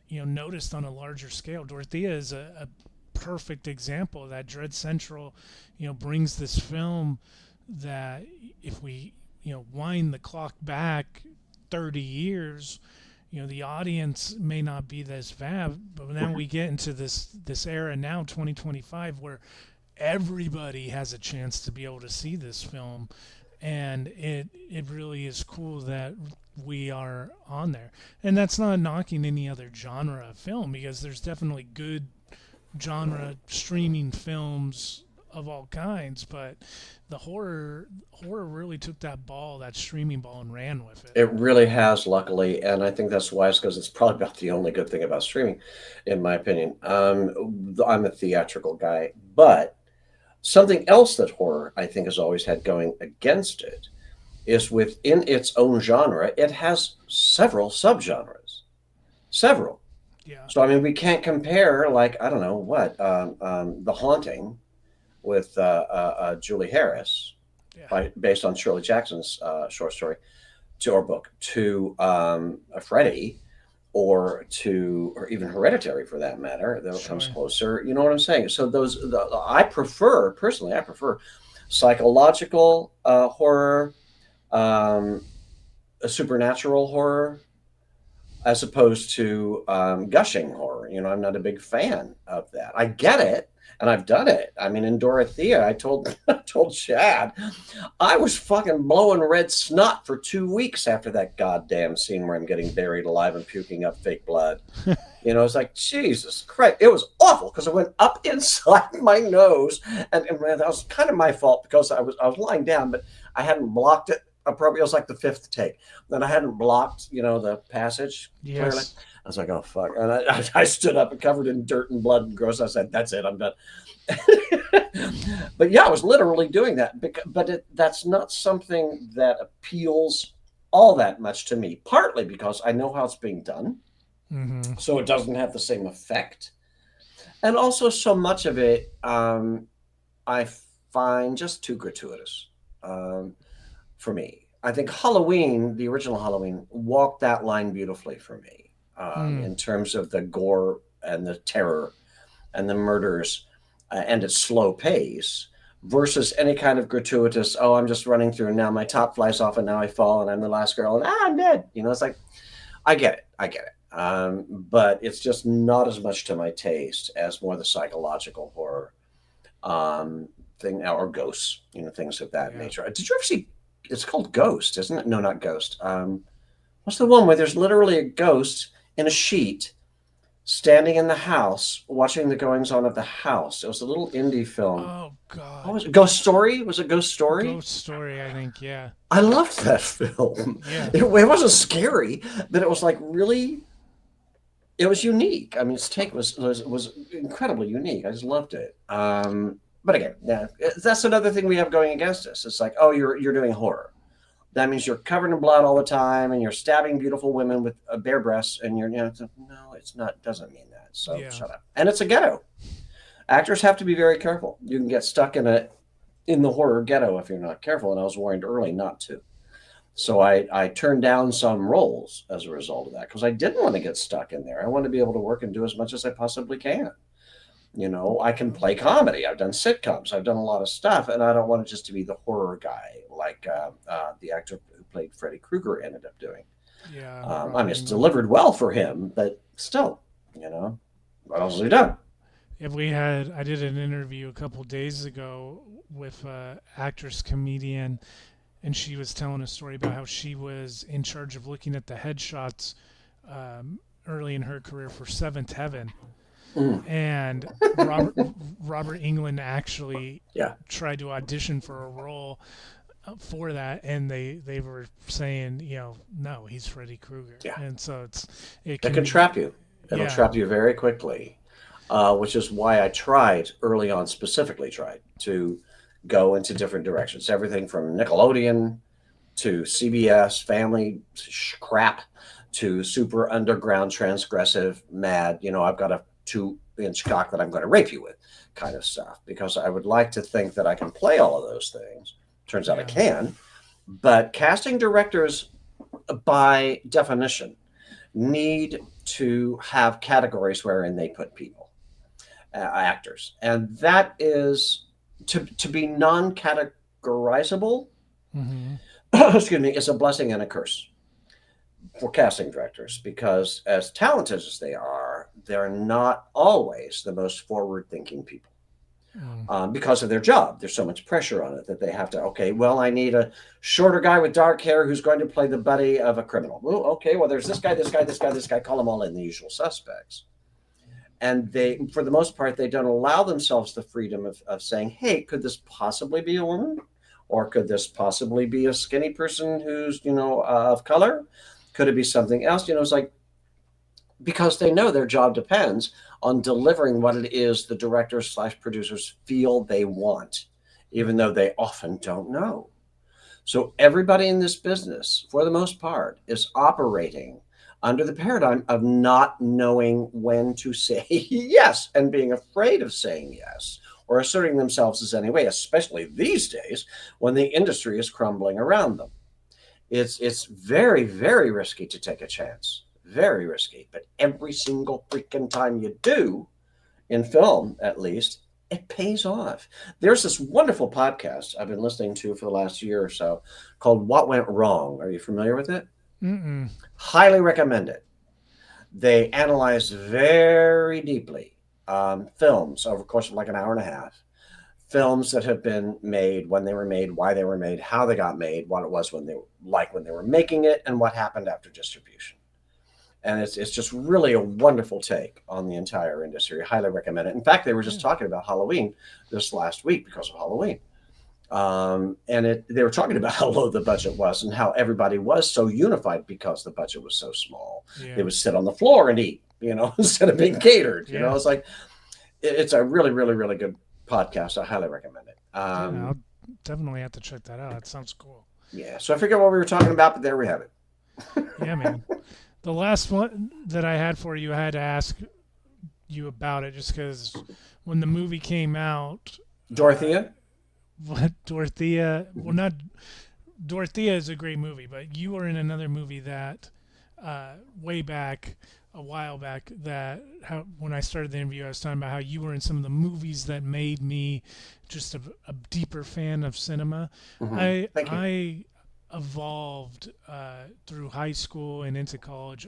noticed on a larger scale. Dorothea is a perfect example of that. Dread Central brings this film that, if we wind the clock back 30 years, the audience may not be this vast, but now we get into this era now, 2025, where everybody has a chance to be able to see this film, and it really is cool that we are on there. And that's not knocking any other genre of film, because there's definitely good genre streaming films of all kinds, but the horror really took that streaming ball, and ran with it. It really has, luckily, and I think that's wise, because it's probably about the only good thing about streaming, in my opinion. I'm a theatrical guy, but something else that horror, I think, has always had going against it is, within its own genre, it has several subgenres. Several. Yeah. So, I mean, we can't compare, like, I don't know what, The Haunting with Julie Harris, Yeah. based on Shirley Jackson's short story or book, to Freddy, or even Hereditary, for that matter, though it comes Sure. closer. You know what I'm saying? So I prefer psychological horror, a supernatural horror, as opposed to gushing horror. I'm not a big fan of that. I get it, and I've done it. I mean, in Dorothea, I told Chad, I was fucking blowing red snot for 2 weeks after that goddamn scene where I'm getting buried alive and puking up fake blood. It's like, Jesus Christ. It was awful, because it went up inside my nose, and that was kind of my fault, because I was lying down, but I hadn't blocked it appropriately. It was like the fifth take. Then I hadn't blocked, the passage clearly. Yes. I was like, oh, fuck. And I stood up and covered in dirt and blood and gross. I said, that's it. I'm done. But yeah, I was literally doing that. But that's not something that appeals all that much to me, partly because I know how it's being done. Mm-hmm. So it doesn't have the same effect. And also, so much of it, I find just too gratuitous for me. I think Halloween, the original Halloween, walked that line beautifully for me. In terms of the gore and the terror and the murders, and its slow pace, versus any kind of gratuitous, oh, I'm just running through, and now my top flies off, and now I fall, and I'm the last girl, and I'm dead. It's like, I get it. But it's just not as much to my taste as more the psychological horror thing, or ghosts, things of that nature. Did you ever see, it's called Ghost, isn't it? No, not Ghost. What's the one where there's literally a ghost in a sheet standing in the house watching the goings on of the house? It was a little indie film. Oh, God. What was it? Ghost Story? Was it Ghost Story? Ghost Story, I think, yeah. I loved that film. Yeah. It wasn't scary, but it was like really, it was unique. I mean, its take was incredibly unique. I just loved it. But again, yeah, that's another thing we have going against us. It's like, oh, you're doing horror. That means you're covered in blood all the time, and you're stabbing beautiful women with bare breasts, and no, it's not. Doesn't mean that. So shut up. And it's a ghetto. Actors have to be very careful. You can get stuck in the horror ghetto if you're not careful. And I was warned early not to. So I turned down some roles as a result of that, because I didn't want to get stuck in there. I want to be able to work and do as much as I possibly can. I can play comedy. I've done sitcoms. I've done a lot of stuff, and I don't want it just to be the horror guy like the actor who played Freddy Krueger ended up doing. Yeah. I mean, it's delivered well for him, but still, what else has he done? If I did an interview a couple days ago with an actress comedian, and she was telling a story about how she was in charge of looking at the headshots early in her career for Seventh Heaven. And Robert Englund actually tried to audition for a role for that, and they were saying, no, he's Freddy Krueger. Yeah. And so it can trap you. It'll trap you very quickly, which is why I specifically tried to go into different directions. Everything from Nickelodeon to CBS, family crap, to super underground, transgressive, mad, I've got a 2-inch cock that I'm going to rape you with kind of stuff, because I would like to think that I can play all of those things. Turns out I can, but casting directors by definition, need to have categories wherein they put people, actors, and that is to be non-categorizable. Mm-hmm. Excuse me, is a blessing and a curse for casting directors, because as talented as they are, they're not always the most forward-thinking people. Mm. Because of their job. There's so much pressure on it that they have to, okay, well, I need a shorter guy with dark hair who's going to play the buddy of a criminal. Well, okay, well, there's this guy, this guy, this guy, this guy, call them all in, the usual suspects. And they, for the most part, they don't allow themselves the freedom of saying, hey, could this possibly be a woman? Or could this possibly be a skinny person who's, of color? Could it be something else? It's like, because they know their job depends on delivering what it is the directors / producers feel they want, even though they often don't know. So everybody in this business, for the most part, is operating under the paradigm of not knowing when to say yes and being afraid of saying yes or asserting themselves as any way, especially these days when the industry is crumbling around them. It's very, very risky to take a chance. Very risky. But every single freaking time you do, in film at least, it pays off. There's this wonderful podcast I've been listening to for the last year or so called What Went Wrong. Are you familiar with it? Mm-mm. Highly recommend it. They analyze very deeply films over the course of like an hour and a half. Films that have been made, when they were made, why they were made, how they got made, what it was when they were making it, and what happened after distribution. And it's just really a wonderful take on the entire industry. I highly recommend it. In fact, they were just talking about Halloween this last week because of Halloween. And they were talking about how low the budget was and how everybody was so unified because the budget was so small. Yeah. They would sit on the floor and eat, instead of being catered. You know, it's like, it's a really, really, really good podcast. I highly recommend it. I'll definitely have to check that out. That sounds cool. Yeah. So I forget what we were talking about, but there we have it. Yeah, man. The last one that I had for you, I had to ask you about it just because when the movie came out, Dorothea? What Dorothea? Well, not Dorothea is a great movie, but you were in another movie that way back, a while back, that when I started the interview, I was talking about how you were in some of the movies that made me just a deeper fan of cinema. Mm-hmm. I evolved through high school and into college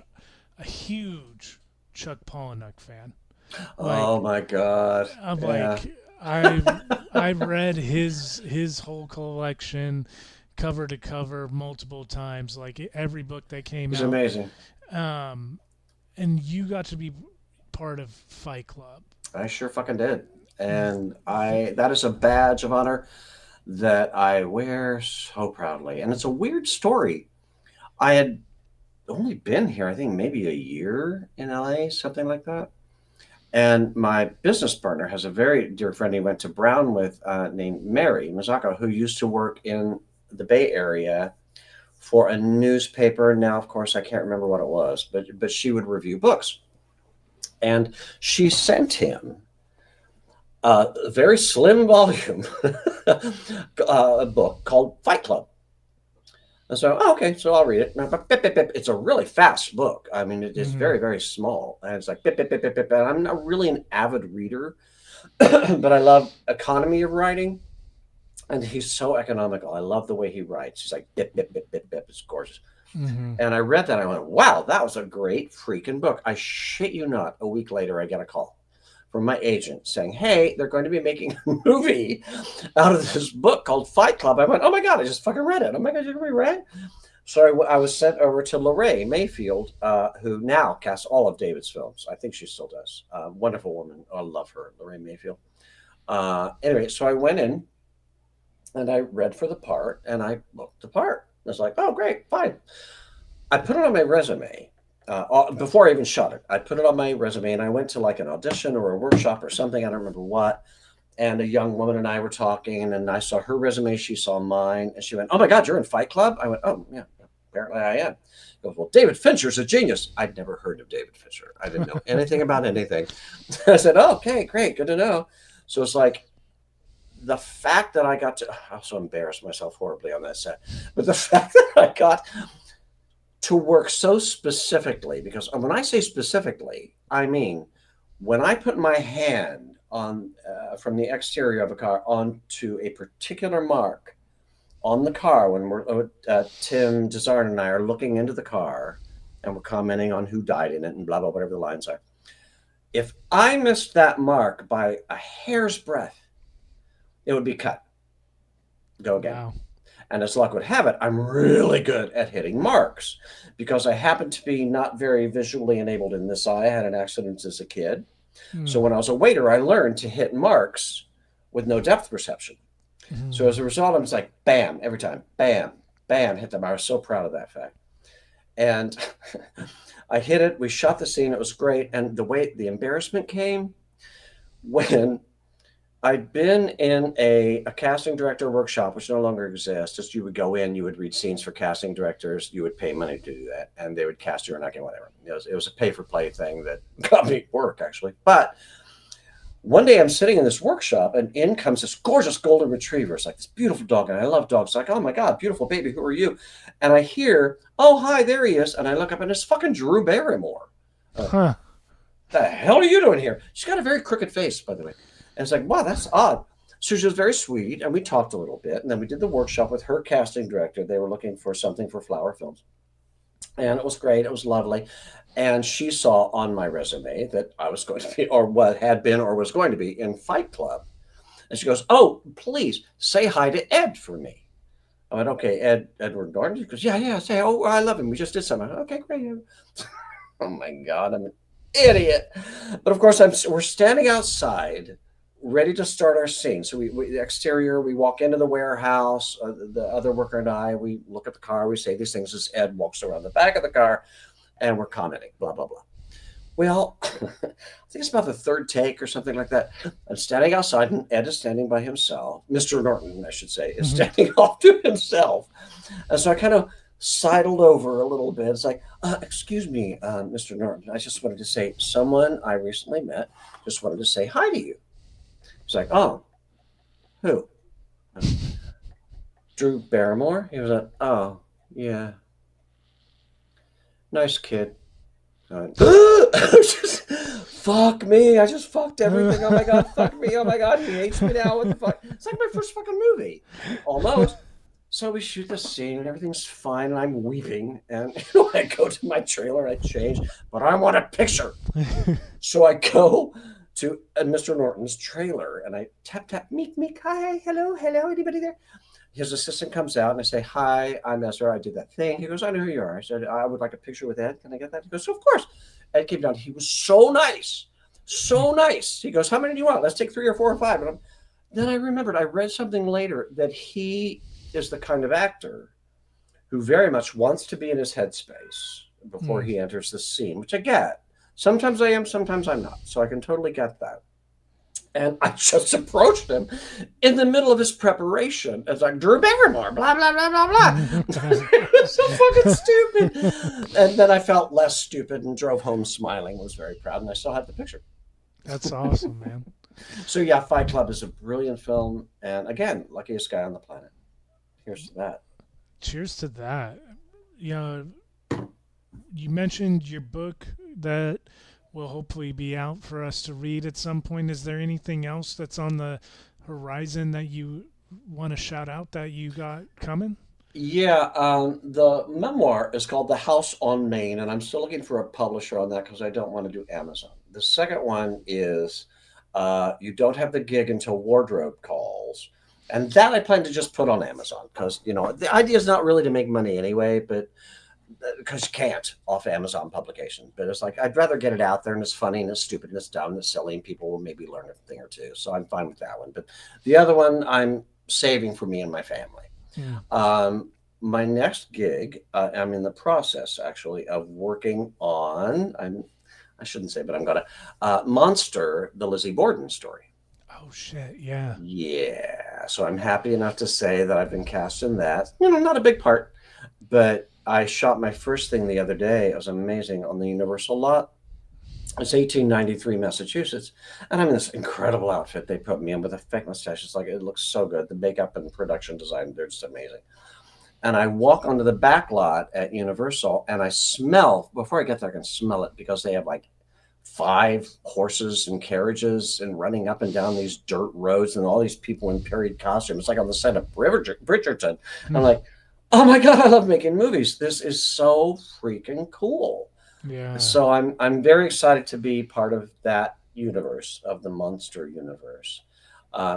a huge Chuck Palahniuk fan. Oh my God! I'm like, I've read his whole collection cover to cover multiple times, like every book that came out. He's amazing. And you got to be part of Fight Club. I sure fucking did, and that is a badge of honor that I wear so proudly. And it's a weird story. I had only been here, I think, maybe a year in LA, something like that. And my business partner has a very dear friend he went to Brown with named Mary Mazako, who used to work in the Bay Area for a newspaper. Now, of course, I can't remember what it was, but she would review books. And she sent him a very slim volume, a book called Fight Club. And so, okay, so I'll read it. It's a really fast book. I mean, it's very, very small. And it's like, and I'm not really an avid reader, but I love economy of writing. And he's so economical. I love the way he writes. He's like, It's gorgeous. Mm-hmm. And I read that. I went, wow, that was a great freaking book. I shit you not. A week later, I get a call from my agent saying, hey, they're going to be making a movie out of this book called Fight Club. I went, oh my God, I just fucking read it. Oh my God, you read? So I was sent over to Lorraine Mayfield, who now casts all of David's films. I think she still does. Wonderful woman. I love her, Lorraine Mayfield. Anyway, so I went in and I read for the part and I looked the part. I was like, oh, great, fine. I put it on my resume. Before I even shot it, I put it on my resume and I went to like an audition or a workshop or something. I don't remember what. And a young woman and I were talking and I saw her resume. She saw mine and she went, oh my God, you're in Fight Club? I went, oh yeah, apparently I am. She goes, well, David Fincher's a genius. I'd never heard of David Fincher. I didn't know anything about anything. I said, oh, okay, great. Good to know. So it's like the fact that I got to, I also embarrassed myself horribly on that set, but the fact that I got to work so specifically, because when I say specifically, I mean when I put my hand on from the exterior of a car onto a particular mark on the car when Tim Desarn and I are looking into the car and we're commenting on who died in it and blah blah whatever the lines are. If I missed that mark by a hair's breadth, it would be cut. Go again. Wow. And as luck would have it, I'm really good at hitting marks because I happen to be not very visually enabled in this eye. I had an accident as a kid. So when I was a waiter, I learned to hit marks with no depth perception. So as a result, I'm just like, bam, every time, bam, bam, hit them. I was so proud of that fact. And I hit it. We shot the scene. It was great. And the embarrassment came when I'd been in a casting director workshop, which no longer exists. Just you would go in, you would read scenes for casting directors, you would pay money to do that, and they would cast you or not, whatever. It was a pay-for-play thing that got me work, actually. But one day I'm sitting in this workshop, and in comes this gorgeous golden retriever. It's like this beautiful dog, and I love dogs. It's like, oh my God, beautiful baby, who are you? And I hear, oh, hi, there he is. And I look up, and it's fucking Drew Barrymore. Huh. The hell are you doing here? She's got a very crooked face, by the way. And it's like, wow, that's odd. So she was very sweet, and we talked a little bit, and then we did the workshop with her casting director. They were looking for something for Flower Films, and it was great. It was lovely, and she saw on my resume that I was going to be, or what had been, or was going to be in Fight Club, and she goes, "Oh, please say hi to Ed for me." I went, "Okay, Edward Norton." She goes, "Yeah, say, oh, I love him. We just did something." Okay, great. Oh my God, I'm an idiot. But of course, we're standing outside, ready to start our scene. So we the exterior, we walk into the warehouse, the other worker and I, we look at the car, we say these things as Ed walks around the back of the car, and we're commenting, blah, blah, blah. Well, I think it's about the third take or something like that. I'm standing outside, and Ed is standing by himself. Mr. Norton, I should say, is standing off to himself. And so I kind of sidled over a little bit. It's like, excuse me, Mr. Norton, I just wanted to say, someone I recently met just wanted to say hi to you. It's like, oh, who? Drew Barrymore? He was like, oh, yeah. Nice kid. Just, fuck me. I just fucked everything. Oh my God, fuck me. Oh my God, he hates me now. What the fuck? It's like my first fucking movie. Almost. So we shoot the scene and everything's fine. And I'm weeping. And I go to my trailer, I change, but I want a picture. So I go to Mr. Norton's trailer, and I tap, meek, hi, hello, anybody there? His assistant comes out, and I say, hi, I'm Ezra, I did that thing. He goes, I know who you are. I said, I would like a picture with Ed. Can I get that? He goes, of course. Ed came down. He was so nice. He goes, how many do you want? Let's take 3 or 4 or 5. And then I remembered, I read something later that he is the kind of actor who very much wants to be in his headspace before he enters the scene, which I get. Sometimes I am, sometimes I'm not. So I can totally get that. And I just approached him in the middle of his preparation as like, Drew Barrymore, blah, blah, blah, blah, blah. It was so fucking stupid. And then I felt less stupid and drove home smiling, was very proud. And I still have the picture. That's awesome, man. So yeah, Fight Club is a brilliant film. And again, luckiest guy on the planet. Here's to that. Cheers to that. You know, you mentioned your book that will hopefully be out for us to read at some point. Is there anything else that's on the horizon that you want to shout out that you got coming? Yeah, the memoir is called The House on Main, and I'm still looking for a publisher on that because I don't want to do Amazon. The second one is You Don't Have the Gig Until Wardrobe Calls. And that I plan to just put on Amazon because, the idea is not really to make money anyway, but because you can't off Amazon publication. But it's like, I'd rather get it out there, and it's funny and it's stupid and it's dumb and it's silly, and people will maybe learn a thing or two. So I'm fine with that one. But the other one I'm saving for me and my family. Yeah. My next gig, I'm in the process actually of working on, I shouldn't say, but I'm going to, Monster, the Lizzie Borden story. Oh shit, yeah. Yeah. So I'm happy enough to say that I've been cast in that. Not a big part, but I shot my first thing the other day. It was amazing on the Universal lot. It's 1893 Massachusetts, and I'm in this incredible outfit they put me in with a fake mustache. It's like, it looks so good. The makeup and production design, they're just amazing. and I walk onto the back lot at Universal, and I smell, before I get there, I can smell it because they have like 5 horses and carriages and running up and down these dirt roads and all these people in period costumes. It's like on the set of Bridgerton. I'm like, oh my God, I love making movies. This is so freaking cool. Yeah. So I'm very excited to be part of that universe, of the monster universe,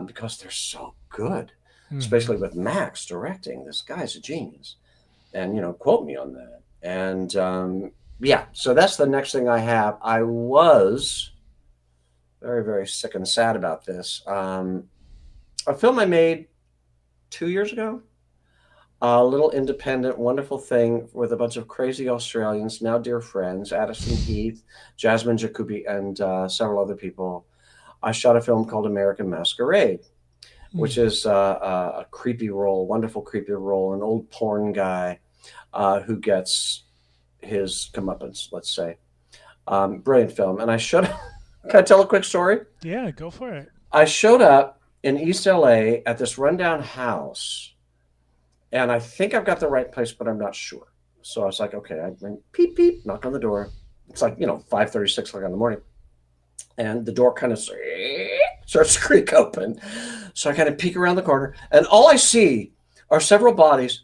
because they're so good, especially with Max directing. This guy's a genius, and quote me on that. And yeah, so that's the next thing I have. I was very, very sick and sad about this. A film I made 2 years ago, a little independent, wonderful thing with a bunch of crazy Australians, now dear friends, Addison Heath, Jasmine Jacobi, and several other people. I shot a film called American Masquerade, which is a creepy role, wonderful creepy role, an old porn guy who gets his comeuppance, let's say. Brilliant film. And I showed up. Can I tell a quick story? Yeah, go for it. I showed up in East LA at this rundown house, and I think I've got the right place, but I'm not sure. So I was like, okay, I ring, peep, peep, knock on the door. It's like, 5:30, 6 o'clock in the morning. And the door kind of starts to creak open. So I kind of peek around the corner, and all I see are several bodies,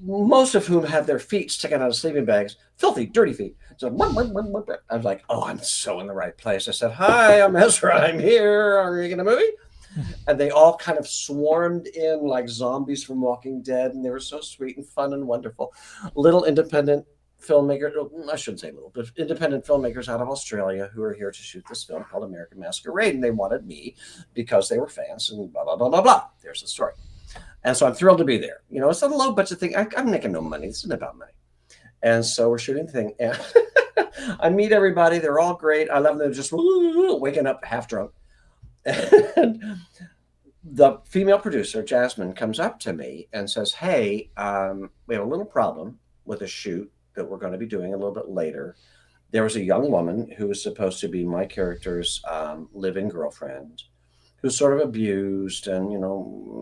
most of whom have their feet sticking out of sleeping bags, filthy, dirty feet. So I was like, oh, I'm so in the right place. I said, hi, I'm Ezra. I'm here. Are we making a movie? And they all kind of swarmed in like zombies from Walking Dead, and they were so sweet and fun and wonderful. Little independent filmmakers, I shouldn't say little, but independent filmmakers out of Australia who are here to shoot this film called American Masquerade, and they wanted me because they were fans and blah, blah, blah, blah, blah. There's the story. And so I'm thrilled to be there. It's not a low budget thing. I'm making no money. This isn't about money. And so we're shooting the thing, and I meet everybody. They're all great. I love them. They're just waking up half drunk. And the female producer, Jasmine, comes up to me and says, hey, we have a little problem with a shoot that we're going to be doing a little bit later. There was a young woman who was supposed to be my character's live-in girlfriend, who's sort of abused, and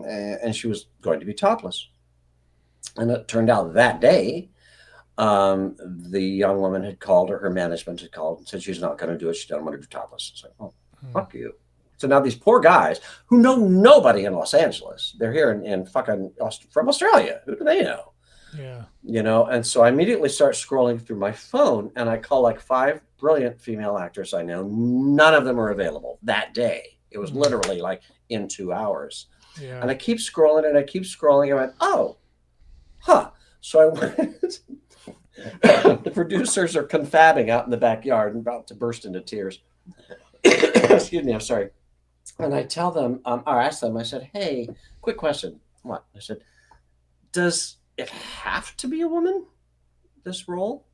and she was going to be topless. And it turned out that day, the young woman had called, or her management had called and said she's not going to do it. She doesn't want to do topless. It's like, oh, fuck you. So now these poor guys who know nobody in Los Angeles, they're here in fucking from Australia. Who do they know? Yeah. And so I immediately start scrolling through my phone, and I call like 5 brilliant female actors I know. None of them are available that day. It was literally like in 2 hours. Yeah. And I keep scrolling and I keep scrolling. I went, oh, huh. So I went, the producers are confabbing out in the backyard and about to burst into tears. Excuse me, I'm sorry. And I tell them, or ask them, I said, hey, quick question. What? I said, does it have to be a woman, this role?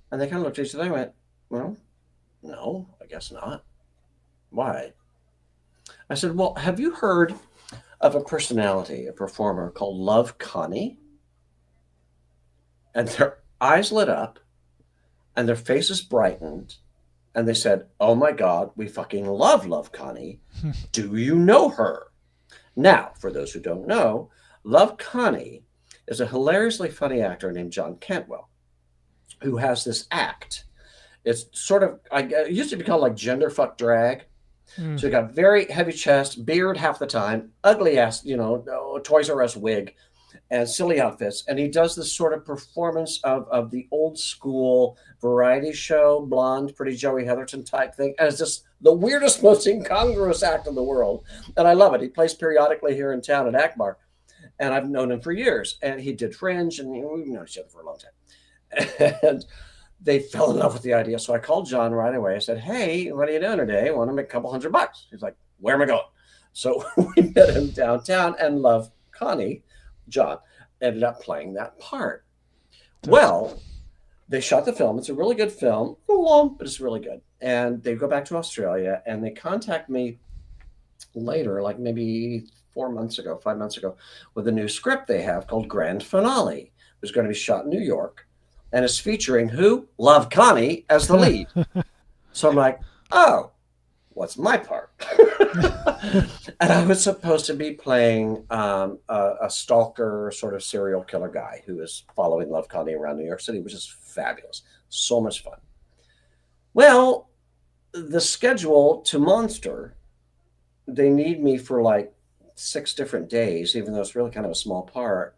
And they kind of looked at each other and went, well, no, I guess not. Why? I said, well, have you heard of a personality, a performer called Love Connie? And their eyes lit up and their faces brightened. And they said, oh my God, we fucking love Connie. Do you know her? Now, for those who don't know, Love Connie is a hilariously funny actor named John Cantwell, who has this act. It's sort of, it used to be called like gender fuck drag. So he got very heavy chest, beard half the time, ugly ass, Toys R Us wig, and silly outfits. And he does this sort of performance of the old school variety show, blonde, pretty Joey Heatherton type thing. And it's just the weirdest, most incongruous act in the world. And I love it. He plays periodically here in town at Akbar. And I've known him for years. And he did Fringe, and we've known each other for a long time. And they fell in love with the idea. So I called John right away. I said, hey, what are you doing today? I want to make a couple $100. He's like, where am I going? So we met him downtown, and Love Connie, John, ended up playing that part. Well, they shot the film. It's a really good film. A little long, but it's really good. And they go back to Australia, and they contact me later, like maybe 5 months ago, with a new script they have called Grand Finale. It was going to be shot in New York. And it's featuring who? Love Connie as the lead. So I'm like, oh, what's my part? And I was supposed to be playing a stalker sort of serial killer guy who is following Love Connie around New York City, which is fabulous. So much fun. Well, the schedule to Monster, they need me for like 6 different days, even though it's really kind of a small part.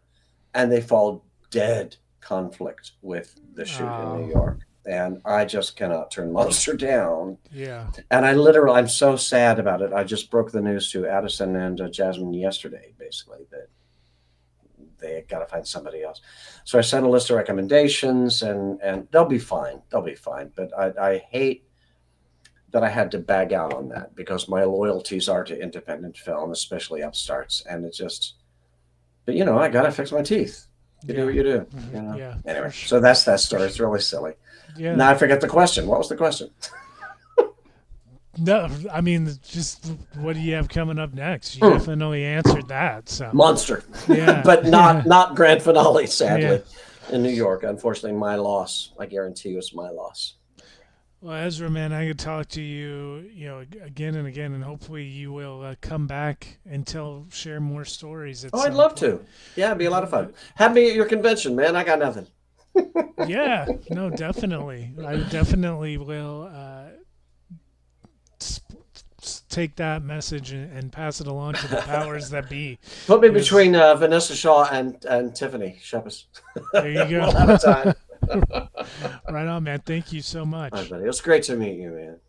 And they fall dead conflict with the shoot in New York. And I just cannot turn Monster down. Yeah. And I'm so sad about it. I just broke the news to Addison and Jasmine yesterday, basically, that they got to find somebody else. So I sent a list of recommendations, and they'll be fine. They'll be fine. But I hate that I had to bag out on that because my loyalties are to independent film, especially upstarts. And it just, but I got to fix my teeth. You do what you do. Yeah. Anyway, so that's that story. It's really silly. Yeah. Now I forget the question. What was the question? No, I mean, just what do you have coming up next? You definitely answered that. So Monster. Yeah. But not grand finale, sadly, in New York. Unfortunately, my loss. I guarantee you it's my loss. Well, Ezra, man, I could talk to you, again and again, and hopefully you will come back and share more stories. I'd love to. Yeah, it'd be a lot of fun. Have me at your convention, man. I got nothing. Yeah, no, definitely. I definitely will take that message and pass it along to the powers that be. Put me between Vanessa Shaw and Tiffany Shepis. There you go. We'll have a time. Right on, man. Thank you so much. All right, buddy. It was great to meet you, man.